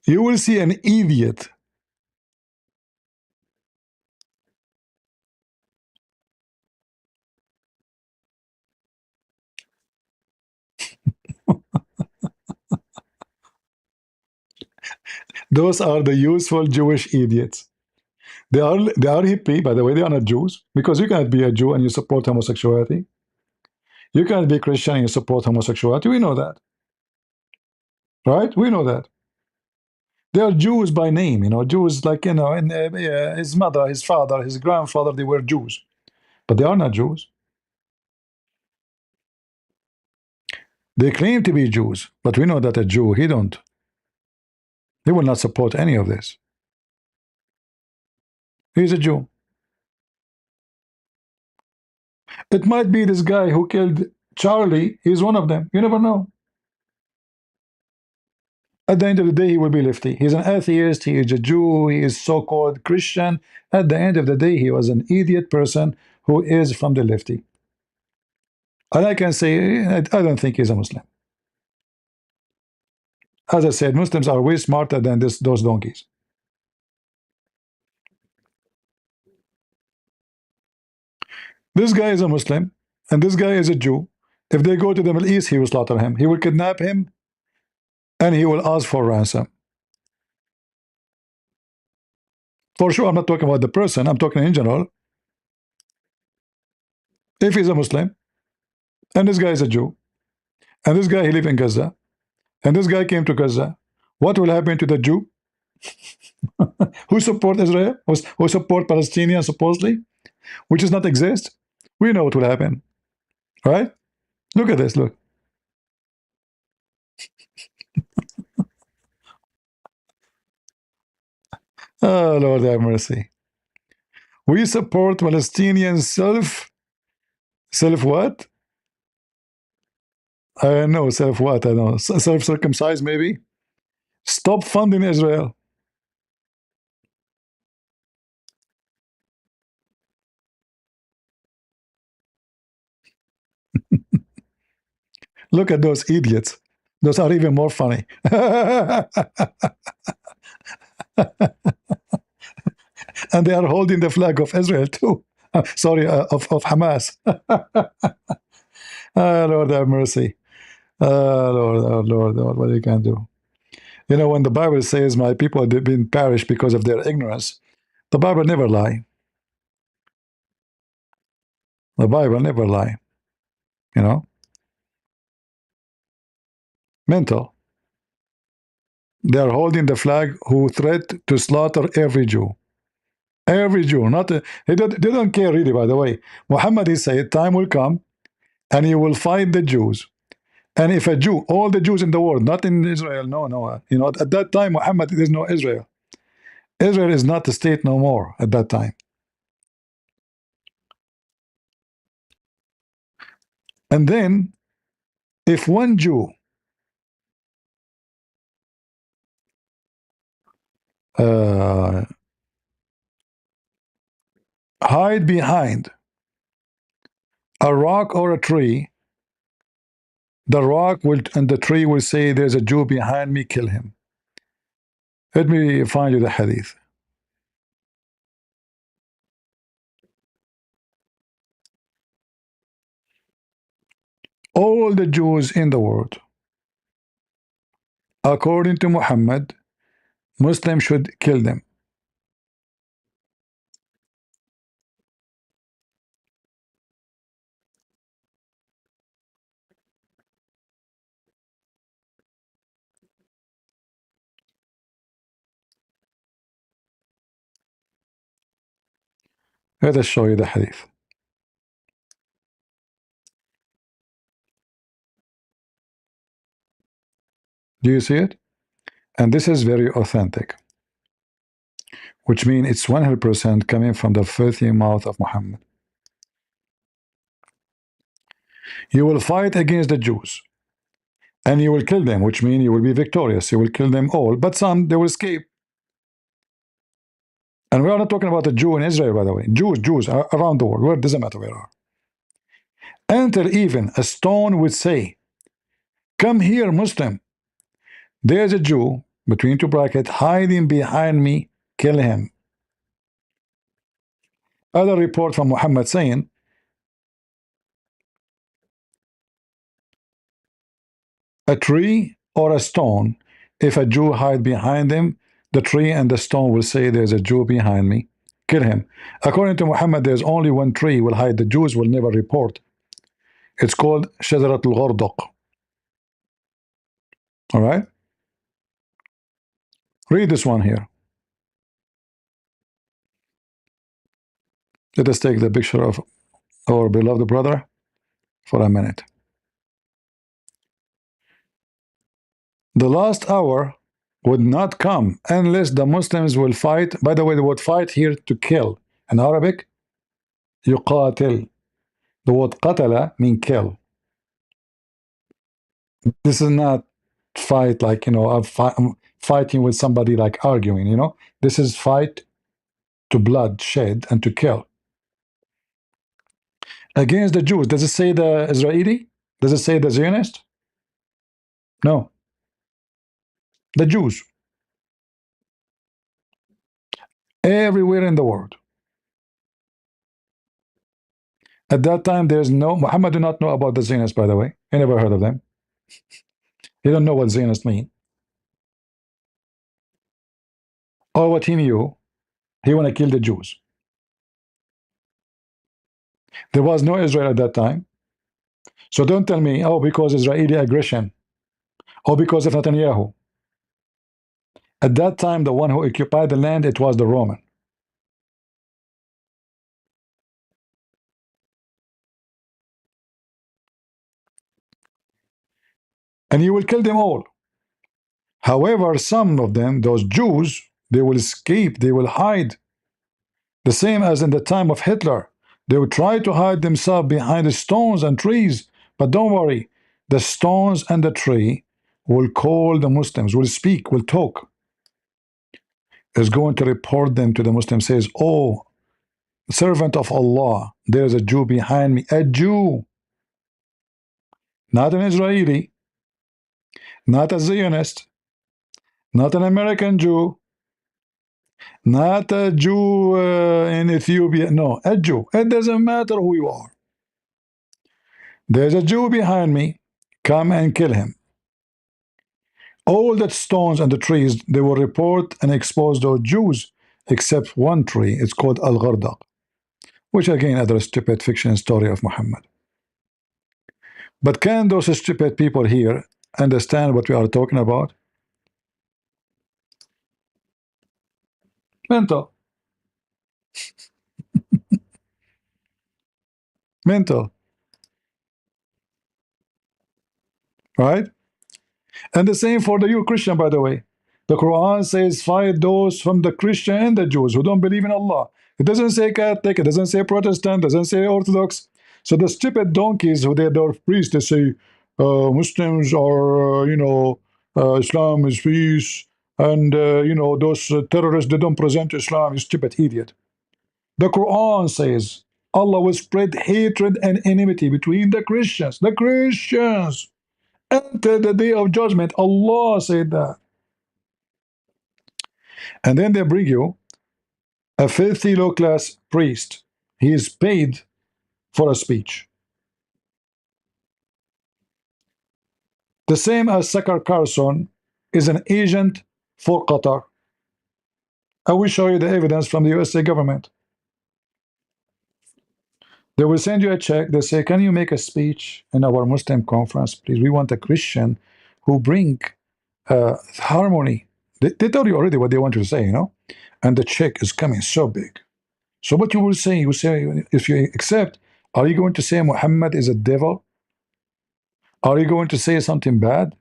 You will see an idiot. Those are the useful Jewish idiots. They are hippie, by the way. They are not Jews, because you cannot be a Jew and you support homosexuality. You cannot be Christian and you support homosexuality. We know that, right? We know that. They are Jews by name, you know, Jews like, you know, and his mother, his father, his grandfather, they were Jews, but they are not Jews. They claim to be Jews, but we know that a Jew, he will not support any of this. He's a Jew. It might be this guy who killed Charlie. He's one of them. You never know. At the end of the day, he will be lefty. He's an atheist. He is a Jew. He is so-called Christian. At the end of the day, he was an idiot person who is from the lefty. And I can say, I don't think he's a Muslim. As I said, Muslims are way smarter than those donkeys. This guy is a Muslim, and this guy is a Jew. If they go to the Middle East, he will slaughter him. He will kidnap him, and he will ask for ransom. For sure, I'm not talking about the person. I'm talking in general. If he's a Muslim, and this guy is a Jew, and this guy, he lives in Gaza, and this guy came to Gaza, what will happen to the Jew who support Israel, who support Palestinians supposedly, which does not exist? We know what will happen, right? Look at this, look. Oh, Lord have mercy. We support Palestinian self what? I know self what. I know self circumcised maybe. Stop funding Israel. Look at those idiots. Those are even more funny. And they are holding the flag of Israel too. Sorry, of Hamas. Lord have mercy. Lord, what you can do? You know, when the Bible says, "My people have been perished because of their ignorance," the Bible never lie. The Bible never lie. You know, mental. They are holding the flag who threat to slaughter every Jew. Every Jew, not they don't care really. By the way, Muhammad he said, "Time will come, and you will fight the Jews." And if a Jew, all the Jews in the world, not in Israel, no, you know, at that time, Muhammad, there's no Israel. Israel is not a state no more at that time. And then, if one Jew uh, hide behind a rock or a tree, the rock will and the tree will say, "There's a Jew behind me, kill him." Let me find you the hadith. All the Jews in the world, according to Muhammad, Muslims should kill them. Let us show you the hadith. Do you see it? And this is very authentic, which means it's 100% coming from the filthy mouth of Muhammad. You will fight against the Jews, and you will kill them, which means you will be victorious. You will kill them all, but some, they will escape. And we are not talking about a Jew in Israel, by the way. Jews around the world, where it doesn't matter where they are. Enter even a stone would say, "Come here, Muslim. There's a Jew," between two brackets, "hiding behind me, kill him." Other report from Muhammad saying, a tree or a stone, if a Jew hide behind him, the tree and the stone will say, "There's a Jew behind me, kill him." According to Muhammad, there's only one tree will hide. The Jews will never report. It's called Shajarat al-Ghardaq. All right? Read this one here. Let us take the picture of our beloved brother for a minute. The last hour would not come unless the Muslims will fight. By the way, the word fight here, to kill. In Arabic, يقاتل. The word qatala mean kill. This is not fight like, you know, I'm fighting with somebody like arguing, you know. This is fight to bloodshed and to kill. Against the Jews. Does it say the Israeli? Does it say the Zionist? No. The Jews. Everywhere in the world. At that time, there's no, Muhammad do not know about the Zionists, by the way. He never heard of them. He don't know what Zionists mean. Or what he knew, he want to kill the Jews. There was no Israel at that time. So don't tell me, oh, because Israeli aggression, or because of Netanyahu. At that time, the one who occupied the land, it was the Roman. And you will kill them all. However, some of them, those Jews, they will escape, they will hide. The same as in the time of Hitler. They would try to hide themselves behind the stones and trees. But don't worry, the stones and the tree will call the Muslims, will speak, will talk. Is going to report them to the Muslims, says, oh, servant of Allah, there's a Jew behind me. A Jew, not an Israeli, not a Zionist, not an American Jew, not a Jew in Ethiopia. No, a Jew. It doesn't matter who you are. There's a Jew behind me. Come and kill him. All the stones and the trees, they will report and expose those Jews, except one tree. It's called Al-Ghardaq, which again, another stupid fiction story of Muhammad. But can those stupid people here understand what we are talking about? Mental. Mental. Right? And the same for the you Christian, by the way. The Quran says, fight those from the Christian and the Jews who don't believe in Allah. It doesn't say Catholic, it doesn't say Protestant, it doesn't say Orthodox. So the stupid donkeys who they're priests, they say Muslims are, Islam is peace, and those terrorists, they don't present Islam. You stupid idiot. The Quran says Allah will spread hatred and enmity between the Christians. The Christians until the day of judgment. Allah said that. And then they bring you a filthy low-class priest. He is paid for a speech. The same as Sakar Carson is an agent for Qatar. I will show you the evidence from the USA government. They will send you a check. They say, can you make a speech in our Muslim conference, please? We want a Christian who bring harmony. They told you already what they want you to say, and the check is coming so big. So what you will say, if you accept, are you going to say Muhammad is a devil? Are you going to say something bad?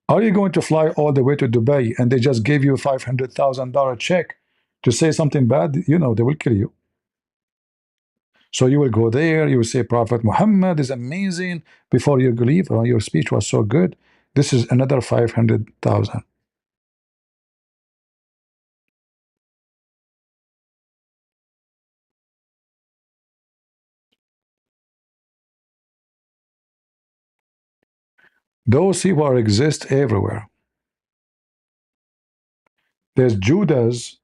Are you going to fly all the way to Dubai and they just gave you a $500,000 check to say something bad? They will kill you. So you will go there, you will say Prophet Muhammad is amazing. Before you leave, oh, your speech was so good. This is another 500,000. Those people exist everywhere. There's Judas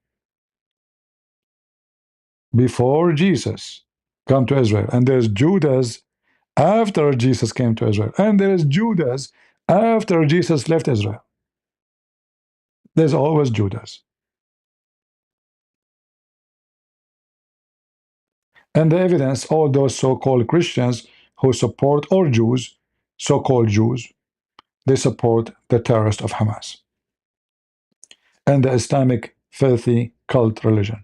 before Jesus come to Israel, and there's Judas after Jesus came to Israel, and there is Judas after Jesus left Israel. There's always Judas. And the evidence, all those so-called Christians who support, or Jews, so-called Jews, they support the terrorists of Hamas and the Islamic filthy cult religion.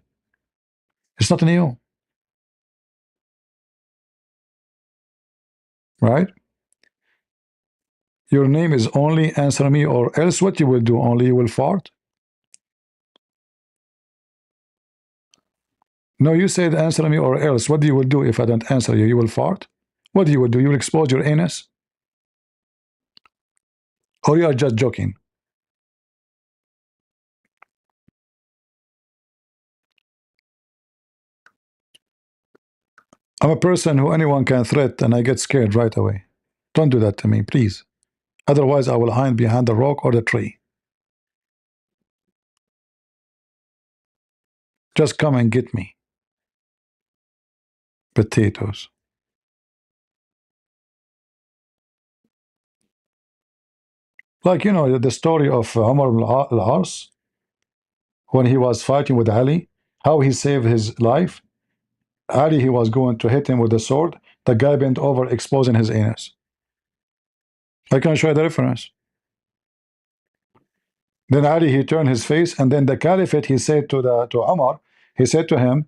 It's not new, right? Your name is only answer me, or else what you will do? Only you will fart? No, you said answer me or else. What do you will do if I don't answer you? You will fart? What you will do? You will expose your anus? Or you are just joking? I'm a person who anyone can threat and I get scared right away. Don't do that to me, please. Otherwise, I will hide behind the rock or the tree. Just come and get me. Potatoes. Like, the story of Umar al-As, when he was fighting with Ali, how he saved his life. Ali, he was going to hit him with a sword. The guy bent over, exposing his anus. I can show you the reference. Then Ali, he turned his face, and then the caliphate, he said to Umar, he said to him,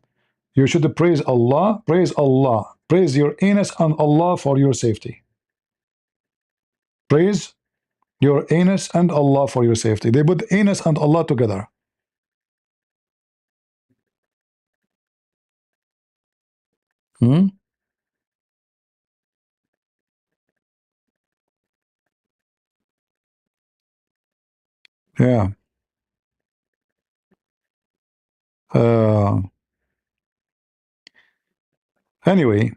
you should praise Allah, praise your anus and Allah for your safety. Praise your anus and Allah for your safety. They put anus and Allah together. Hmm? Yeah. Uh, anyway,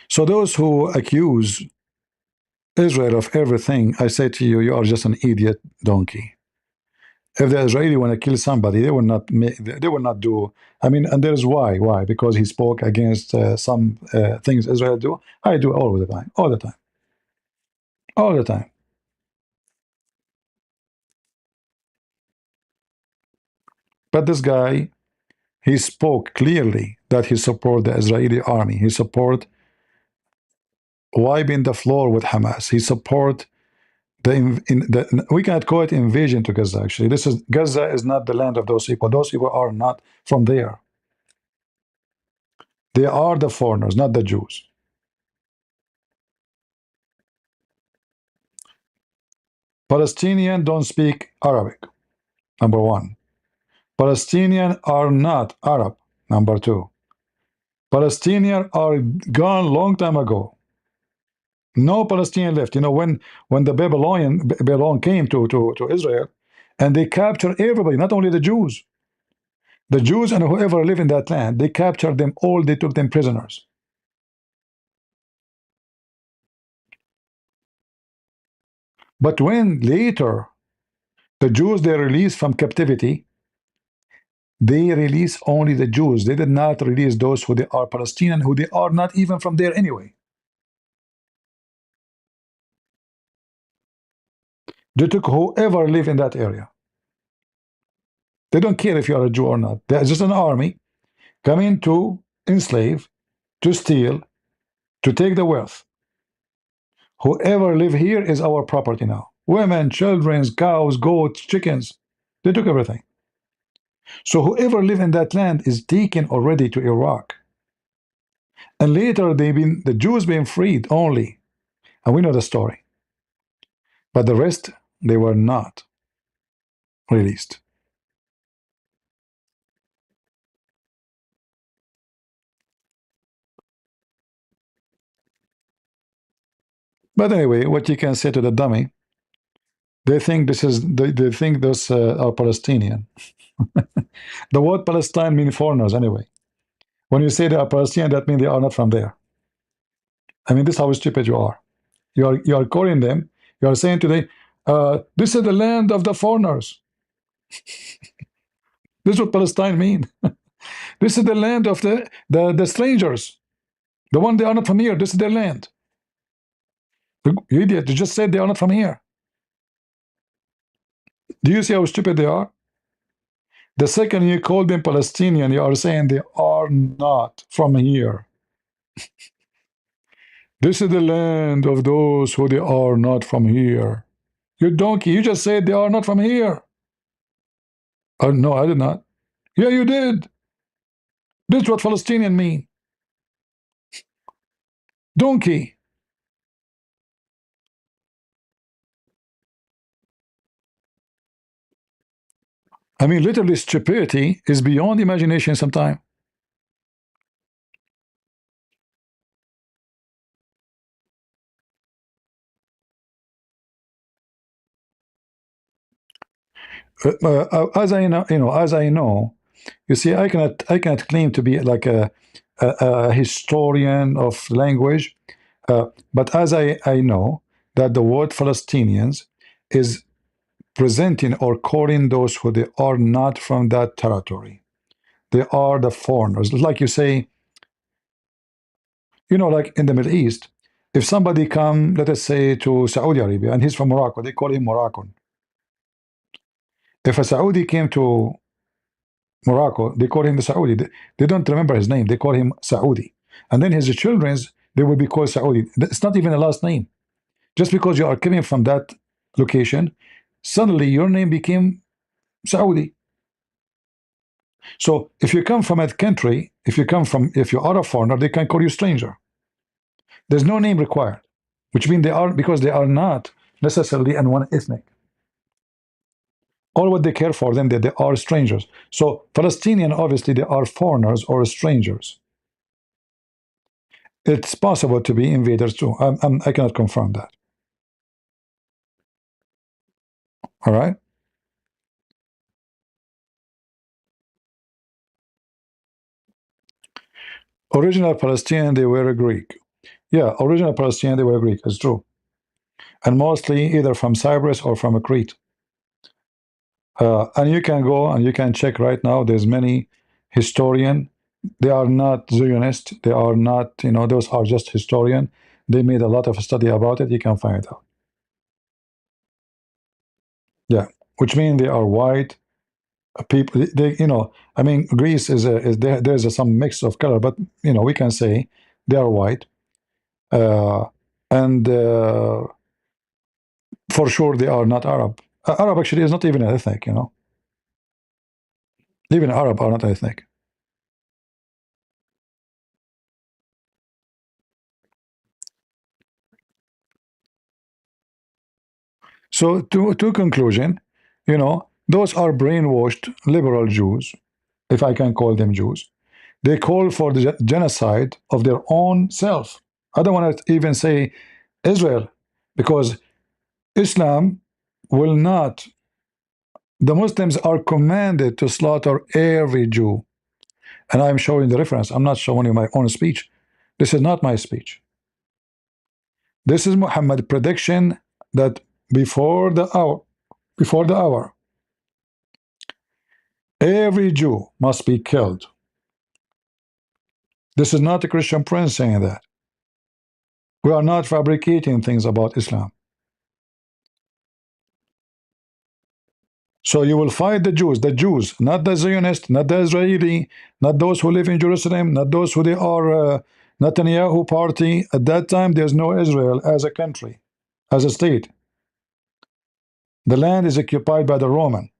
so those who accuse Israel of everything, I say to you, you are just an idiot donkey. If the Israeli want to kill somebody, they will not they will not do. I mean, and there's why. Why? Because he spoke against some things Israel do. I do all the time, all the time, all the time. But this guy, he spoke clearly that he support the Israeli army. He support wiping the floor with Hamas. He support the we cannot call it invasion to Gaza. Actually, this is Gaza is not the land of those people. Those people are not from there. They are the foreigners, not the Jews. Palestinians don't speak Arabic. Number one. Palestinians are not Arab. Number two. Palestinians are gone long time ago. No Palestinian left. You know, when the Babylon came to Israel, and they captured everybody, not only the Jews. The Jews and whoever live in that land, they captured them all. They took them prisoners. But when later the Jews they released from captivity, they release only the Jews. They did not release those who they are Palestinian, who they are not even from there anyway. They took whoever live in that area. They don't care if you are a Jew or not. There's just an army coming to enslave, to steal, to take the wealth. Whoever live here is our property now. Women, children, cows, goats, chickens. They took everything. So whoever live in that land is taken already to Iraq. And later the Jews being freed only. And we know the story. But the rest, they were not released. But anyway, what you can say to the dummy, they think they think those are Palestinian. The word Palestine means foreigners anyway. When you say they are Palestinian, that means they are not from there. I mean, this is how stupid you are. You are calling them. You are saying today, this is the land of the foreigners. This is what Palestine mean. This is the land of the strangers. The one they are not from here. This is their land. You idiot! You just said they are not from here. Do you see how stupid they are? The second you call them Palestinian, you are saying they are not from here. This is the land of those who they are not from here. You donkey, you just said they are not from here. No, I did not. Yeah, you did. This is what Palestinian mean. Donkey. I mean, literally, stupidity is beyond imagination sometimes. As I know, as I know, you see, I cannot claim to be like a historian of language, but as I know that the word Palestinians is presenting or calling those who they are not from that territory. They are the foreigners. Like you say, like in the Middle East, if somebody come, let us say, to Saudi Arabia and he's from Morocco, they call him Moroccan. If a Saudi came to Morocco, they call him the Saudi. They don't remember his name. They call him Saudi. And then his children's, they will be called Saudi. It's not even a last name. Just because you are coming from that location, suddenly your name became Saudi. So if you come from a country, if you are a foreigner, they can call you stranger. There's no name required, which means because they are not necessarily in one ethnic. All what they care for them that they are strangers. So Palestinian, obviously, they are foreigners or strangers. it's possible to be invaders too. I cannot confirm that. All right. Original Palestinian, they were Greek. Yeah, original Palestinian, they were Greek. It's true. And mostly either from Cyprus or from Crete. And you can go and you can check right now. There's many historian. They are not Zionist. They are not, those are just historian. They made a lot of study about it. You can find it out. Yeah, which means they are white people. They, I mean, Greece is there. There's some mix of color, but we can say they are white, uh, and for sure they are not Arab. Arab actually is not even ethnic. Even Arab are not ethnic. So to conclusion, those are brainwashed liberal Jews, if I can call them Jews. They call for the genocide of their own self. I don't want to even say Israel, because Islam will not. The Muslims are commanded to slaughter every Jew. And I'm showing the reference. I'm not showing you my own speech. This is not my speech. This is Muhammad's prediction that before the hour, every Jew must be killed. This is not a Christian prince saying that. We are not fabricating things about Islam. So you will fight the Jews, not the Zionists, not the Israeli, not those who live in Jerusalem, not those who they are Netanyahu party. At that time, there's no Israel as a country, as a state. The land is occupied by the Roman.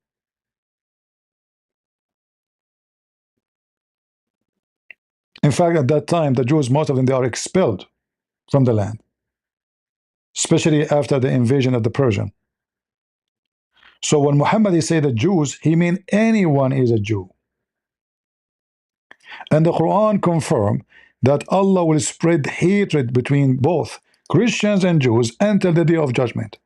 In fact, at that time, the Jews, most of them, they are expelled from the land, especially after the invasion of the Persian. So when Muhammad say the Jews, he means anyone is a Jew. And the Quran confirms that Allah will spread hatred between both Christians and Jews until the day of judgment.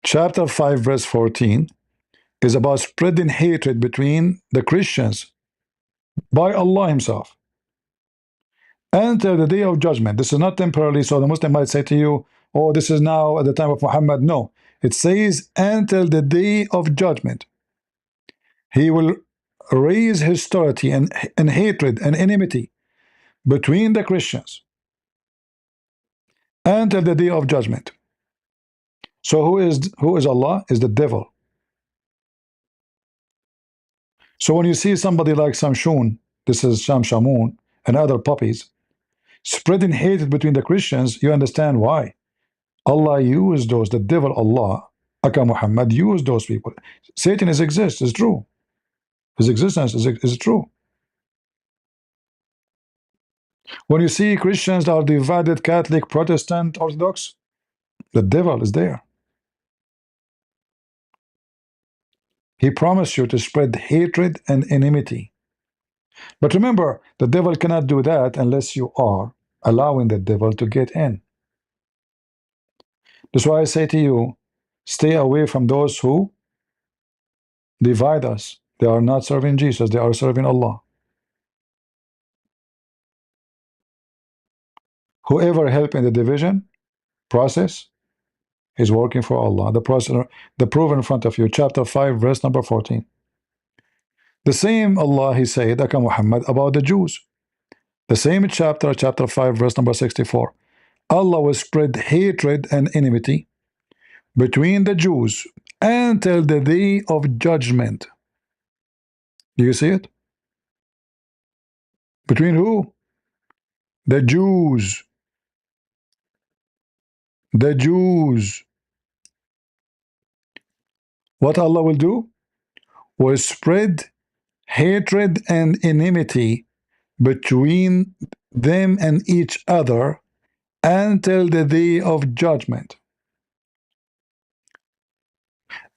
Chapter 5 verse 14 is about spreading hatred between the Christians by Allah himself until the day of judgment. This is not temporarily, so the Muslim might say to you, oh, this is now at the time of Muhammad. No, it says until the day of judgment. He will raise hostility and hatred and enmity between the Christians until the day of judgment. So who is Allah? Is the devil. So when you see somebody like Samshun, this is Shamun, and other puppies, spreading hatred between the Christians, you understand why. Allah used those, the devil Allah, Aka Muhammad, used those people. Satan exists, is true. His existence is true. When you see Christians are divided, Catholic, Protestant, Orthodox, the devil is there. He promised you to spread hatred and enmity. But remember, the devil cannot do that unless you are allowing the devil to get in. That's why I say to you, stay away from those who divide us. They are not serving Jesus, they are serving Allah. Whoever help in the division process is working for Allah. The proof in front of you, chapter 5, verse number 14. The same Allah, he said, Aka Muhammad, about the Jews. The same chapter 5, verse number 64. Allah will spread hatred and enmity between the Jews until the day of judgment. Do you see it? Between who? The Jews. The Jews. What Allah will do? Will spread hatred and enmity between them and each other until the day of judgment.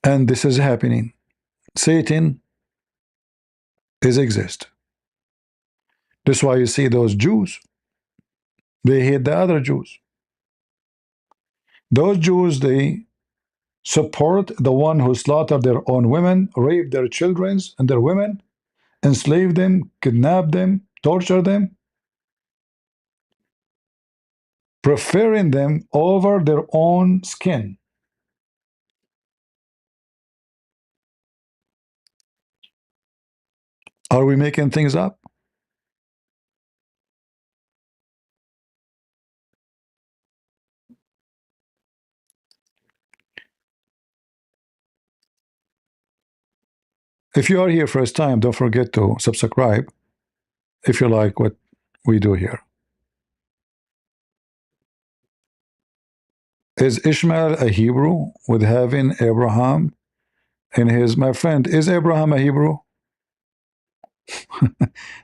And this is happening. Satan is exist. That's why you see those Jews, they hate the other Jews. Those Jews, they support the one who slaughtered their own women, raped their children and their women, enslaved them, kidnapped them, tortured them, preferring them over their own skin. Are we making things up? If you are here first time, don't forget to subscribe if you like what we do here. Is Ishmael a Hebrew with having Abraham in his, my friend, is Abraham a Hebrew?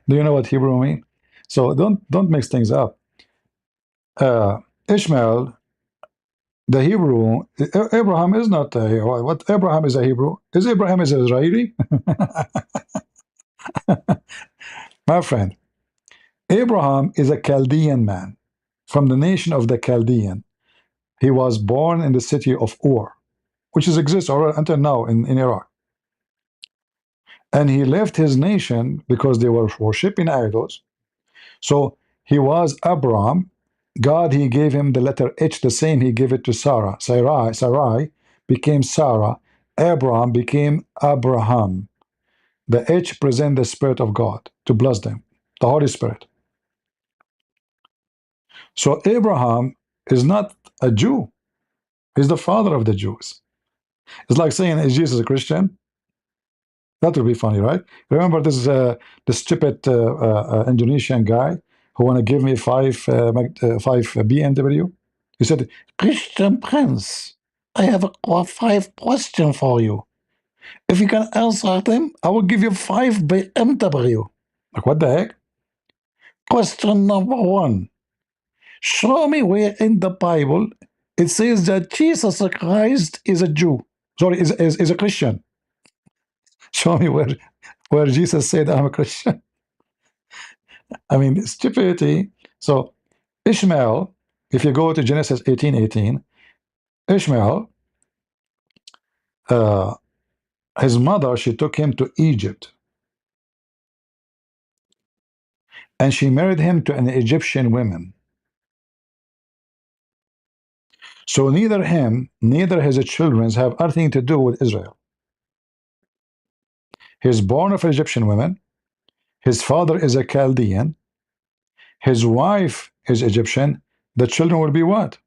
Do you know what Hebrew mean? So don't mix things up. Ishmael, the Hebrew, Abraham is not a, what Abraham is a Hebrew. Is Abraham is Israeli? My friend, Abraham is a Chaldean man from the nation of the Chaldean. He was born in the city of Ur, which is exists until now in Iraq. And he left his nation because they were worshiping idols. So he was Abram. God, he gave him the letter H, the same he gave it to Sarah. Sarai became Sarah. Abram became Abraham. The H present the Spirit of God to bless them, the Holy Spirit. So Abraham is not a Jew. He's the father of the Jews. It's like saying, is Jesus a Christian? That would be funny, right? Remember this stupid Indonesian guy who want to give me five BMW? He said, Christian Prince, I have five questions for you. If you can answer them, I will give you 5 BMW. Like, what the heck? Question number 1. Show me where in the Bible it says that Jesus Christ is a Jew. Sorry, is a Christian. Show me where Jesus said, I'm a Christian. I mean, stupidity. So Ishmael, if you go to Genesis 18:18, Ishmael, his mother, she took him to Egypt. And she married him to an Egyptian woman. So neither him, neither his children have anything to do with Israel. He's born of Egyptian women. His father is a Chaldean. His wife is Egyptian. The children will be what?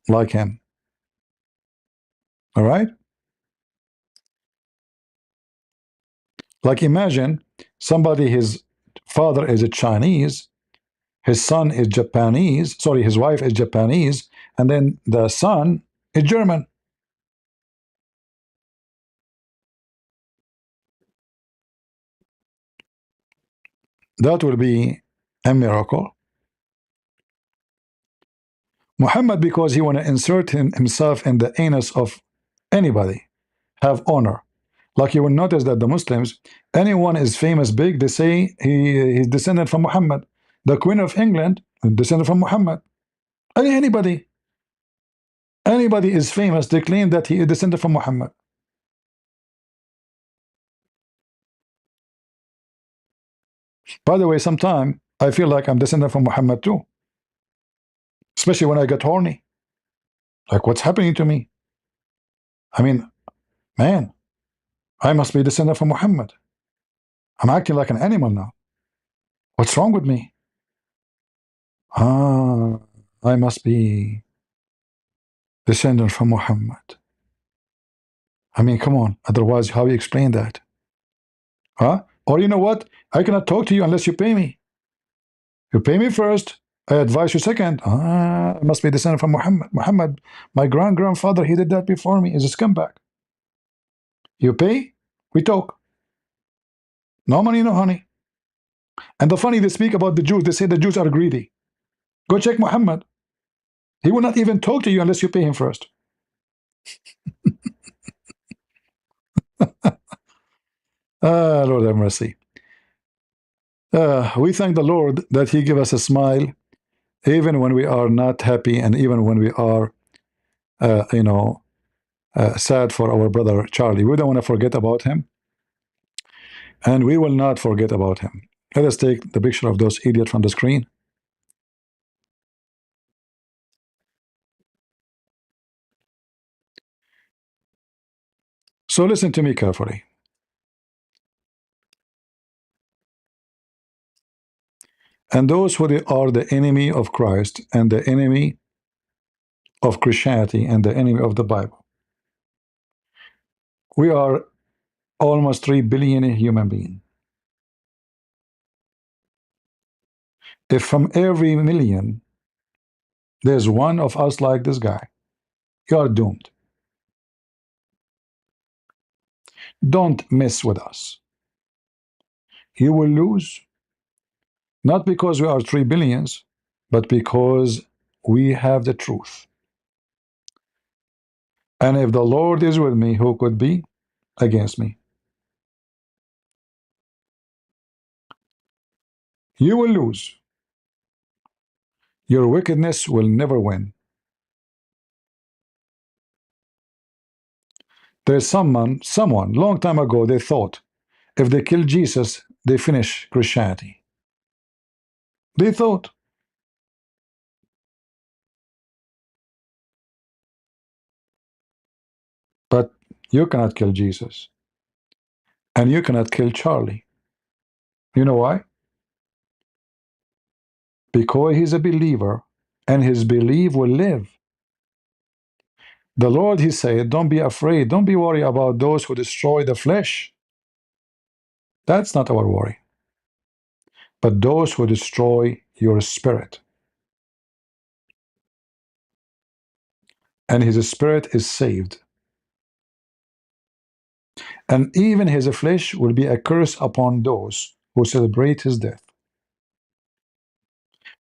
Like him. All right? Like imagine somebody, his father is a Chinese, his son is Japanese, sorry, his wife is Japanese, and then the son is German. That will be a miracle. Muhammad, because he want to insert himself in the anus of anybody, have honor. Like you will notice that the Muslims, anyone is famous big, they say he's descended from Muhammad. The Queen of England, descended from Muhammad. Anybody is famous, they claim that he is descended from Muhammad. By the way, sometimes I feel like I'm descended from Muhammad too, especially when I get horny. Like, what's happening to me? I mean, man, I must be descended from Muhammad. I'm acting like an animal now. What's wrong with me? Ah, I must be descendant from Muhammad. I mean, come on. Otherwise, how you explain that? Huh? Or you know what? I cannot talk to you unless you pay me. You pay me first. I advise you second. Ah, I must be descendant from Muhammad. Muhammad, my grandfather, he did that before me. He's a scumbag. You pay, we talk. No money, no honey. And the funny, they speak about the Jews. They say the Jews are greedy. Go check Muhammad. He will not even talk to you unless you pay him first. Lord have mercy. We thank the Lord that He give us a smile even when we are not happy, and even when we are, you know, sad for our brother Charlie. We don't want to forget about him, and we will not forget about him. Let us take the picture of those idiots from the screen. So listen to me carefully. And those who are the enemy of Christ and the enemy of Christianity and the enemy of the Bible. We are almost 3 billion human beings. If from every million there's one of us like this guy, you are doomed. Don't mess with us. You will lose, not because we are 3 billions, but because we have the truth. And if the Lord is with me, who could be against me? You will lose. Your wickedness will never win. There's someone long time ago, they thought if they kill Jesus, they finish Christianity. They thought. But you cannot kill Jesus. And you cannot kill Charlie. You know why? Because he's a believer, and his belief will live. The Lord, He said, don't be afraid. Don't be worried about those who destroy the flesh. That's not our worry. But those who destroy your spirit. And his spirit is saved. And even his flesh will be a curse upon those who celebrate his death.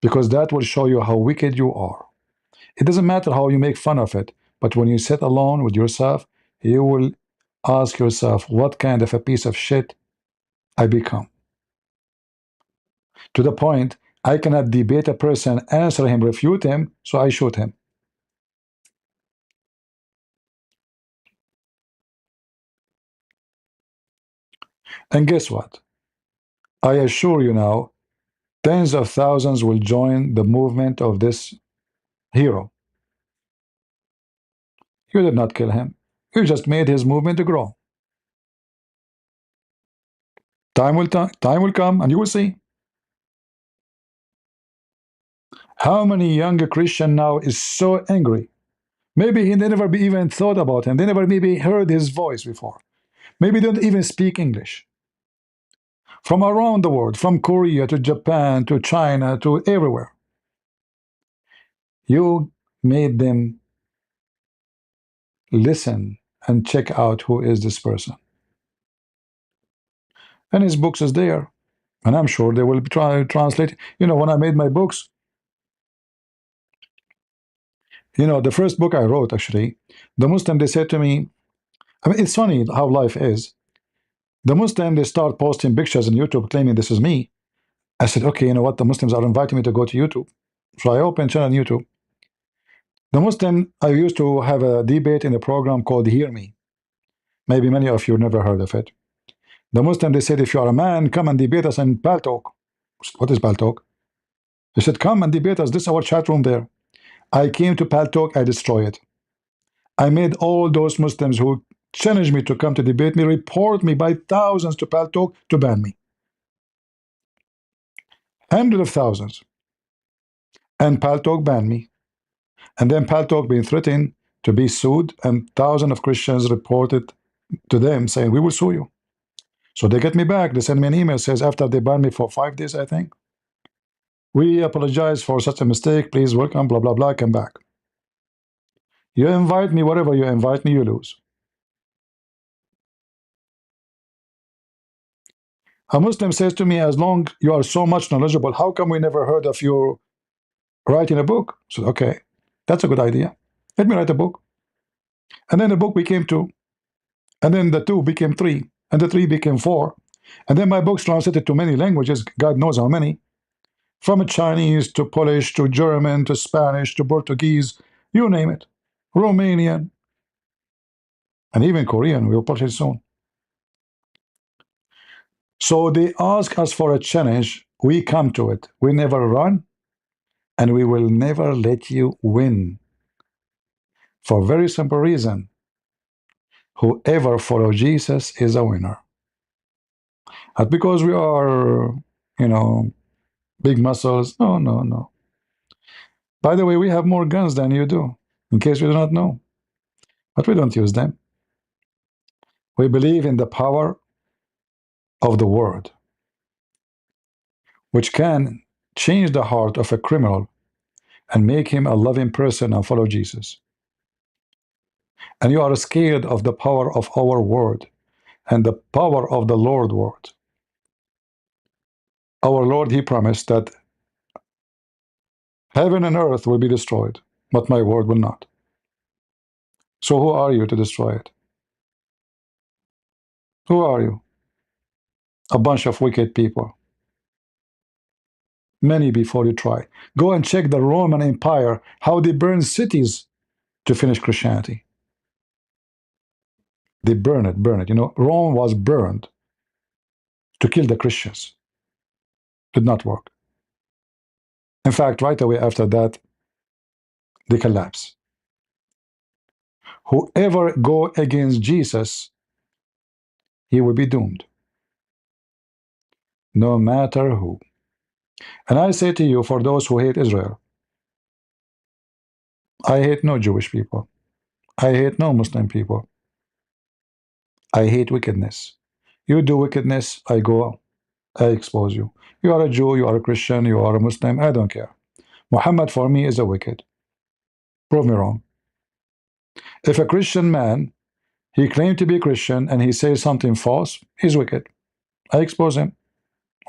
Because that will show you how wicked you are. It doesn't matter how you make fun of it, but when you sit alone with yourself, you will ask yourself, what kind of a piece of shit I become? To the point, I cannot debate a person, answer him, refute him, so I shoot him. And guess what? I assure you now, tens of thousands will join the movement of this hero. You did not kill him. You just made his movement to grow. Time will come, and you will see. How many younger Christian now is so angry? Maybe he never even thought about him. They never maybe heard his voice before. Maybe they don't even speak English. From around the world, from Korea to Japan to China to everywhere. You made them listen and check out who is this person. And his books is there. And I'm sure they will try to translate. You know, when I made my books, you know, the first book I wrote, actually, the Muslim, they said to me, I mean, it's funny how life is. The Muslim, they start posting pictures on YouTube claiming this is me. I said, okay, you know what? The Muslims are inviting me to go to YouTube. So I opened channel on YouTube. The Muslim, I used to have a debate in a program called Hear Me. Maybe many of you never heard of it. The Muslim, they said, if you are a man, come and debate us in Paltalk. What is Paltalk? They said, come and debate us. This is our chat room there. I came to Paltalk, I destroyed it. I made all those Muslims who challenged me to come to debate me, report me by thousands to Paltalk to ban me. Hundreds of thousands. And Paltalk banned me. And then Paltalk being threatened to be sued, and thousands of Christians reported to them saying, we will sue you. So they get me back. They send me an email, says after they banned me for 5 days, I think, we apologize for such a mistake. Please welcome, blah, blah, blah, come back. You invite me, whatever you invite me, you lose. A Muslim says to me, as long you are so much knowledgeable, how come we never heard of you writing a book? So, okay, that's a good idea. Let me write a book. And then the book became 2. And then the 2 became 3. And the 3 became 4. And then my books translated to many languages, God knows how many. From Chinese to Polish to German to Spanish to Portuguese, you name it. Romanian. And even Korean, we'll publish it soon. So they ask us for a challenge. We come to it. We never run. And we will never let you win. For a very simple reason. Whoever follows Jesus is a winner. Not because we are, big muscles. No, no, no. By the way, we have more guns than you do, in case you do not know. But we don't use them. We believe in the power of the word, which can change the heart of a criminal and make him a loving person and follow Jesus. And you are scared of the power of our word and the power of the Lord word. Our Lord, he promised that heaven and earth will be destroyed, but my word will not. So who are you to destroy it? Who are you? A bunch of wicked people. Many before you try. Go and check the Roman Empire, how they burned cities to finish Christianity. They burn it. Rome was burned to kill the Christians. Did not work. In fact, right away after that, they collapse. Whoever go against Jesus, he will be doomed. No matter who. And I say to you, for those who hate Israel, I hate no Jewish people. I hate no Muslim people. I hate wickedness. You do wickedness, I expose you. You are a Jew, you are a Christian, you are a Muslim, I don't care. Muhammad for me is a wicked. Prove me wrong. If a Christian man, he claimed to be Christian and he says something false, he's wicked. I expose him.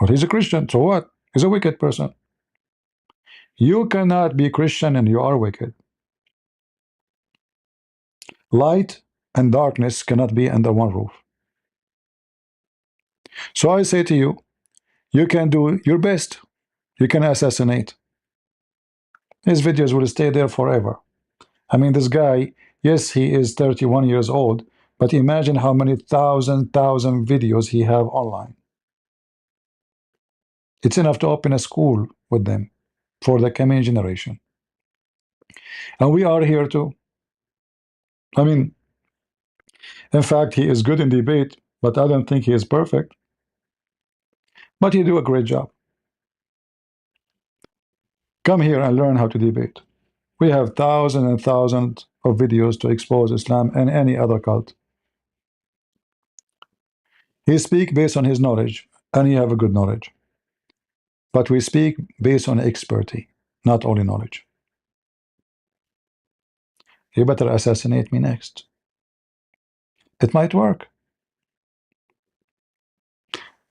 Well, he's a Christian, so what? He's a wicked person. You cannot be Christian and you are wicked. Light and darkness cannot be under one roof. So I say to you, you can do your best. You can assassinate. His videos will stay there forever. I mean, this guy, yes, he is 31 years old, but imagine how many thousand videos he have online. It's enough to open a school with them for the coming generation. And we are here too. I mean, in fact, he is good in debate, but I don't think he is perfect. But he do a great job. Come here and learn how to debate. We have thousands and thousands of videos to expose Islam and any other cult. He speaks based on his knowledge, and he have a good knowledge. But we speak based on expertise, not only knowledge. You better assassinate me next. It might work.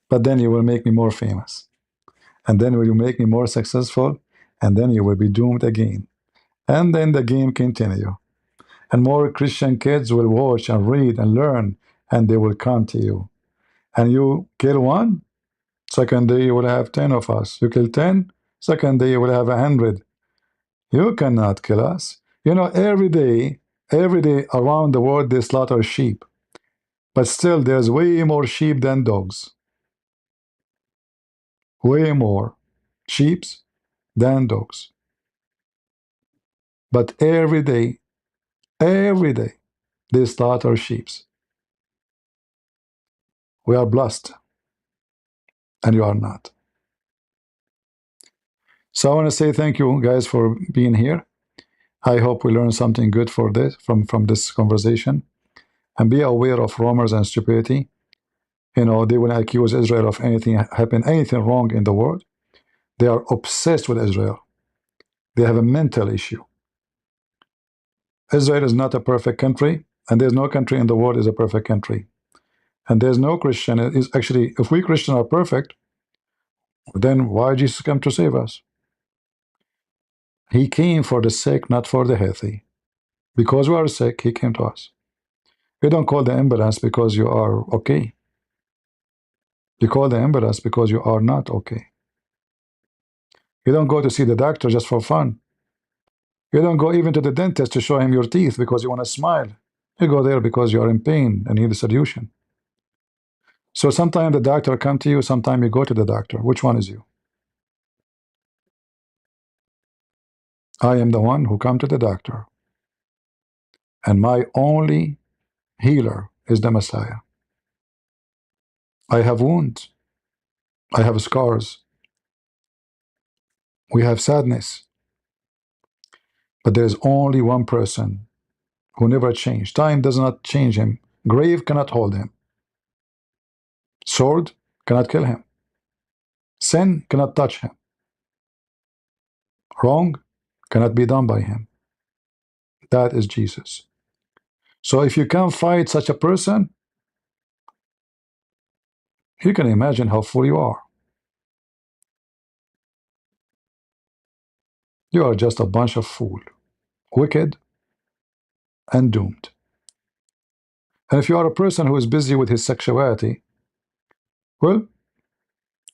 But then you will make me more famous. And then will you make me more successful? And then you will be doomed again. And then the game continue. And more Christian kids will watch and read and learn, and they will come to you. And you kill one, second day you will have 10 of us. You kill 10, second day you will have 100. You cannot kill us. Every day around the world they slaughter sheep. But still there's way more sheep than dogs. Way more sheep than dogs. But every day, they slaughter sheep. We are blessed, and you are not. So I want to say thank you guys for being here. I hope we learned something good from this conversation. And be aware of rumors and stupidity. They will accuse Israel of anything wrong in the world. They are obsessed with Israel. They have a mental issue. Israel is not a perfect country, and there's no country in the world is a perfect country. And there's no Christian. Is actually, if we Christians are perfect, then why Jesus come to save us? He came for the sick, not for the healthy. Because we are sick, he came to us. You don't call the ambulance because you are okay. You call the ambulance because you are not okay. You don't go to see the doctor just for fun. You don't go even to the dentist to show him your teeth because you want to smile. You go there because you are in pain and need a solution. So sometimes the doctor come to you, sometimes you go to the doctor. Which one is you? I am the one who come to the doctor. And my only healer is the Messiah. I have wounds. I have scars. We have sadness. But there is only one person who never changed. Time does not change him. Grave cannot hold him. Sword cannot kill him. Sin cannot touch him. Wrong cannot be done by him. That is Jesus. So if you can't fight such a person, you can imagine how fool you are. You are just a bunch of fool, wicked and doomed. And if you are a person who is busy with his sexuality, well,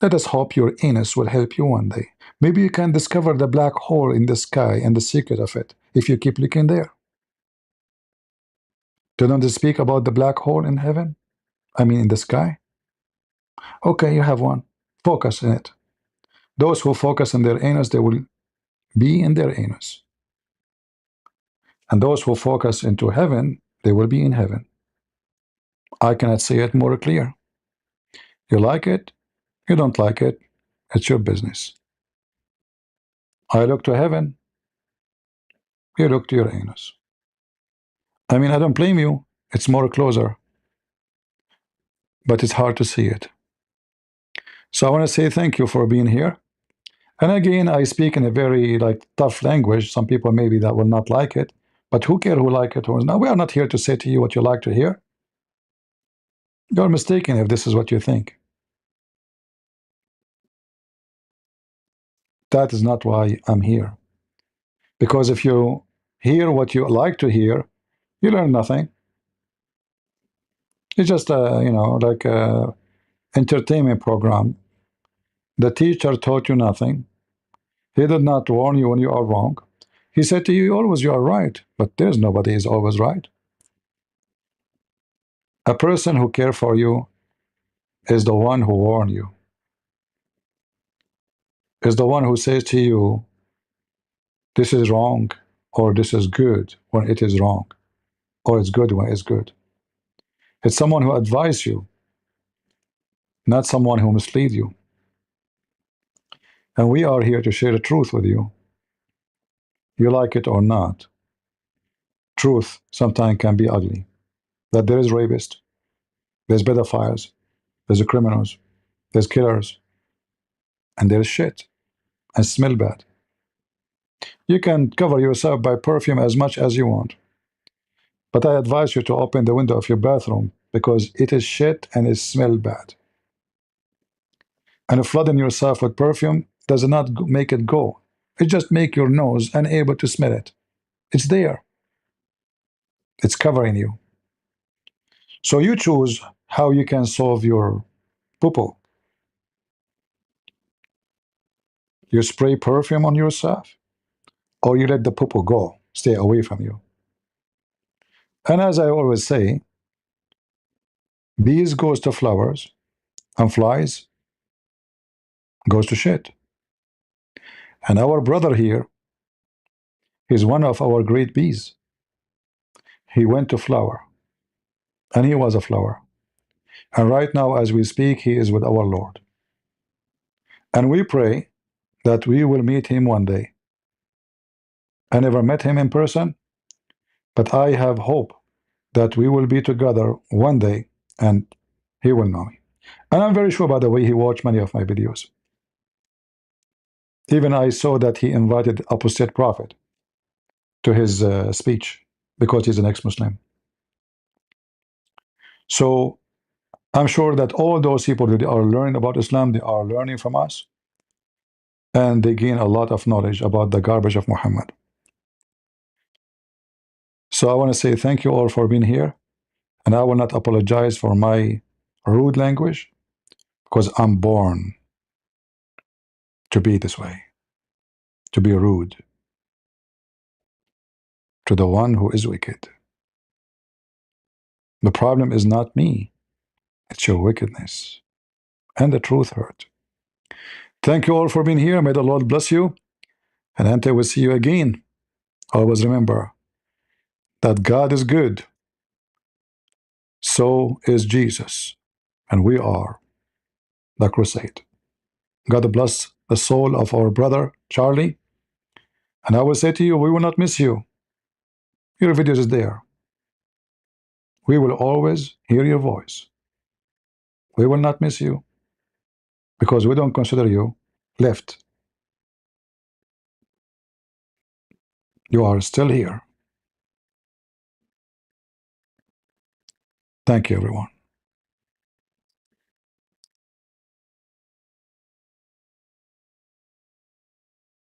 let us hope your anus will help you one day. Maybe you can discover the black hole in the sky and the secret of it if you keep looking there. Don't they speak about the black hole in heaven? I mean in the sky? Okay, you have one. Focus in it. Those who focus on their anus, they will be in their anus. And those who focus into heaven, they will be in heaven. I cannot say it more clear. You like it, you don't like it, it's your business. I look to heaven, you look to your anus. I mean, I don't blame you, it's more closer, but it's hard to see it. So I want to say thank you for being here. And again, I speak in a very tough language. Some people maybe that will not like it, but who care who like it or not? We are not here to say to you what you like to hear. You're mistaken if this is what you think. That is not why I'm here. Because if you hear what you like to hear, you learn nothing. It's just like a entertainment program. The teacher taught you nothing. He did not warn you when you are wrong. He said to you always you are right, but there's nobody is always right. A person who cares for you is the one who warned you. Is the one who says to you, this is wrong, or this is good when it is wrong, or it's good when it's good. It's someone who advises you, not someone who misleads you. And we are here to share the truth with you. You like it or not. Truth sometimes can be ugly. That there is rapists, there's pedophiles, there's criminals, there's killers, and there's shit, and smell bad. You can cover yourself by perfume as much as you want. But I advise you to open the window of your bathroom because it is shit and it smells bad. And flooding yourself with perfume does not make it go. It just makes your nose unable to smell it. It's there. It's covering you. So you choose how you can solve your poo-poo. You spray perfume on yourself, or you let the poo-poo go, stay away from you. And as I always say, bees goes to flowers, and flies goes to shit. And our brother here is one of our great bees. He went to flower, and he was a flower. And right now, as we speak, he is with our Lord. And we pray that we will meet him one day. I never met him in person, but I have hope that we will be together one day and he will know me. And I'm very sure, by the way, he watched many of my videos. Even I saw that he invited apostate prophet to his speech because he's an ex-Muslim. So I'm sure that all those people that are learning about Islam, they are learning from us, and they gain a lot of knowledge about the garbage of Muhammad. So I want to say thank you all for being here. And I will not apologize for my rude language because I'm born to be this way, to be rude to the one who is wicked. The problem is not me, it's your wickedness and the truth hurt. Thank you all for being here. May the Lord bless you. And until we see you again, always remember that God is good. So is Jesus. And we are the crusade. God bless the soul of our brother, Charlie. And I will say to you, we will not miss you. Your videos is there. We will always hear your voice. We will not miss you because we don't consider you left. You are still here. Thank you, everyone.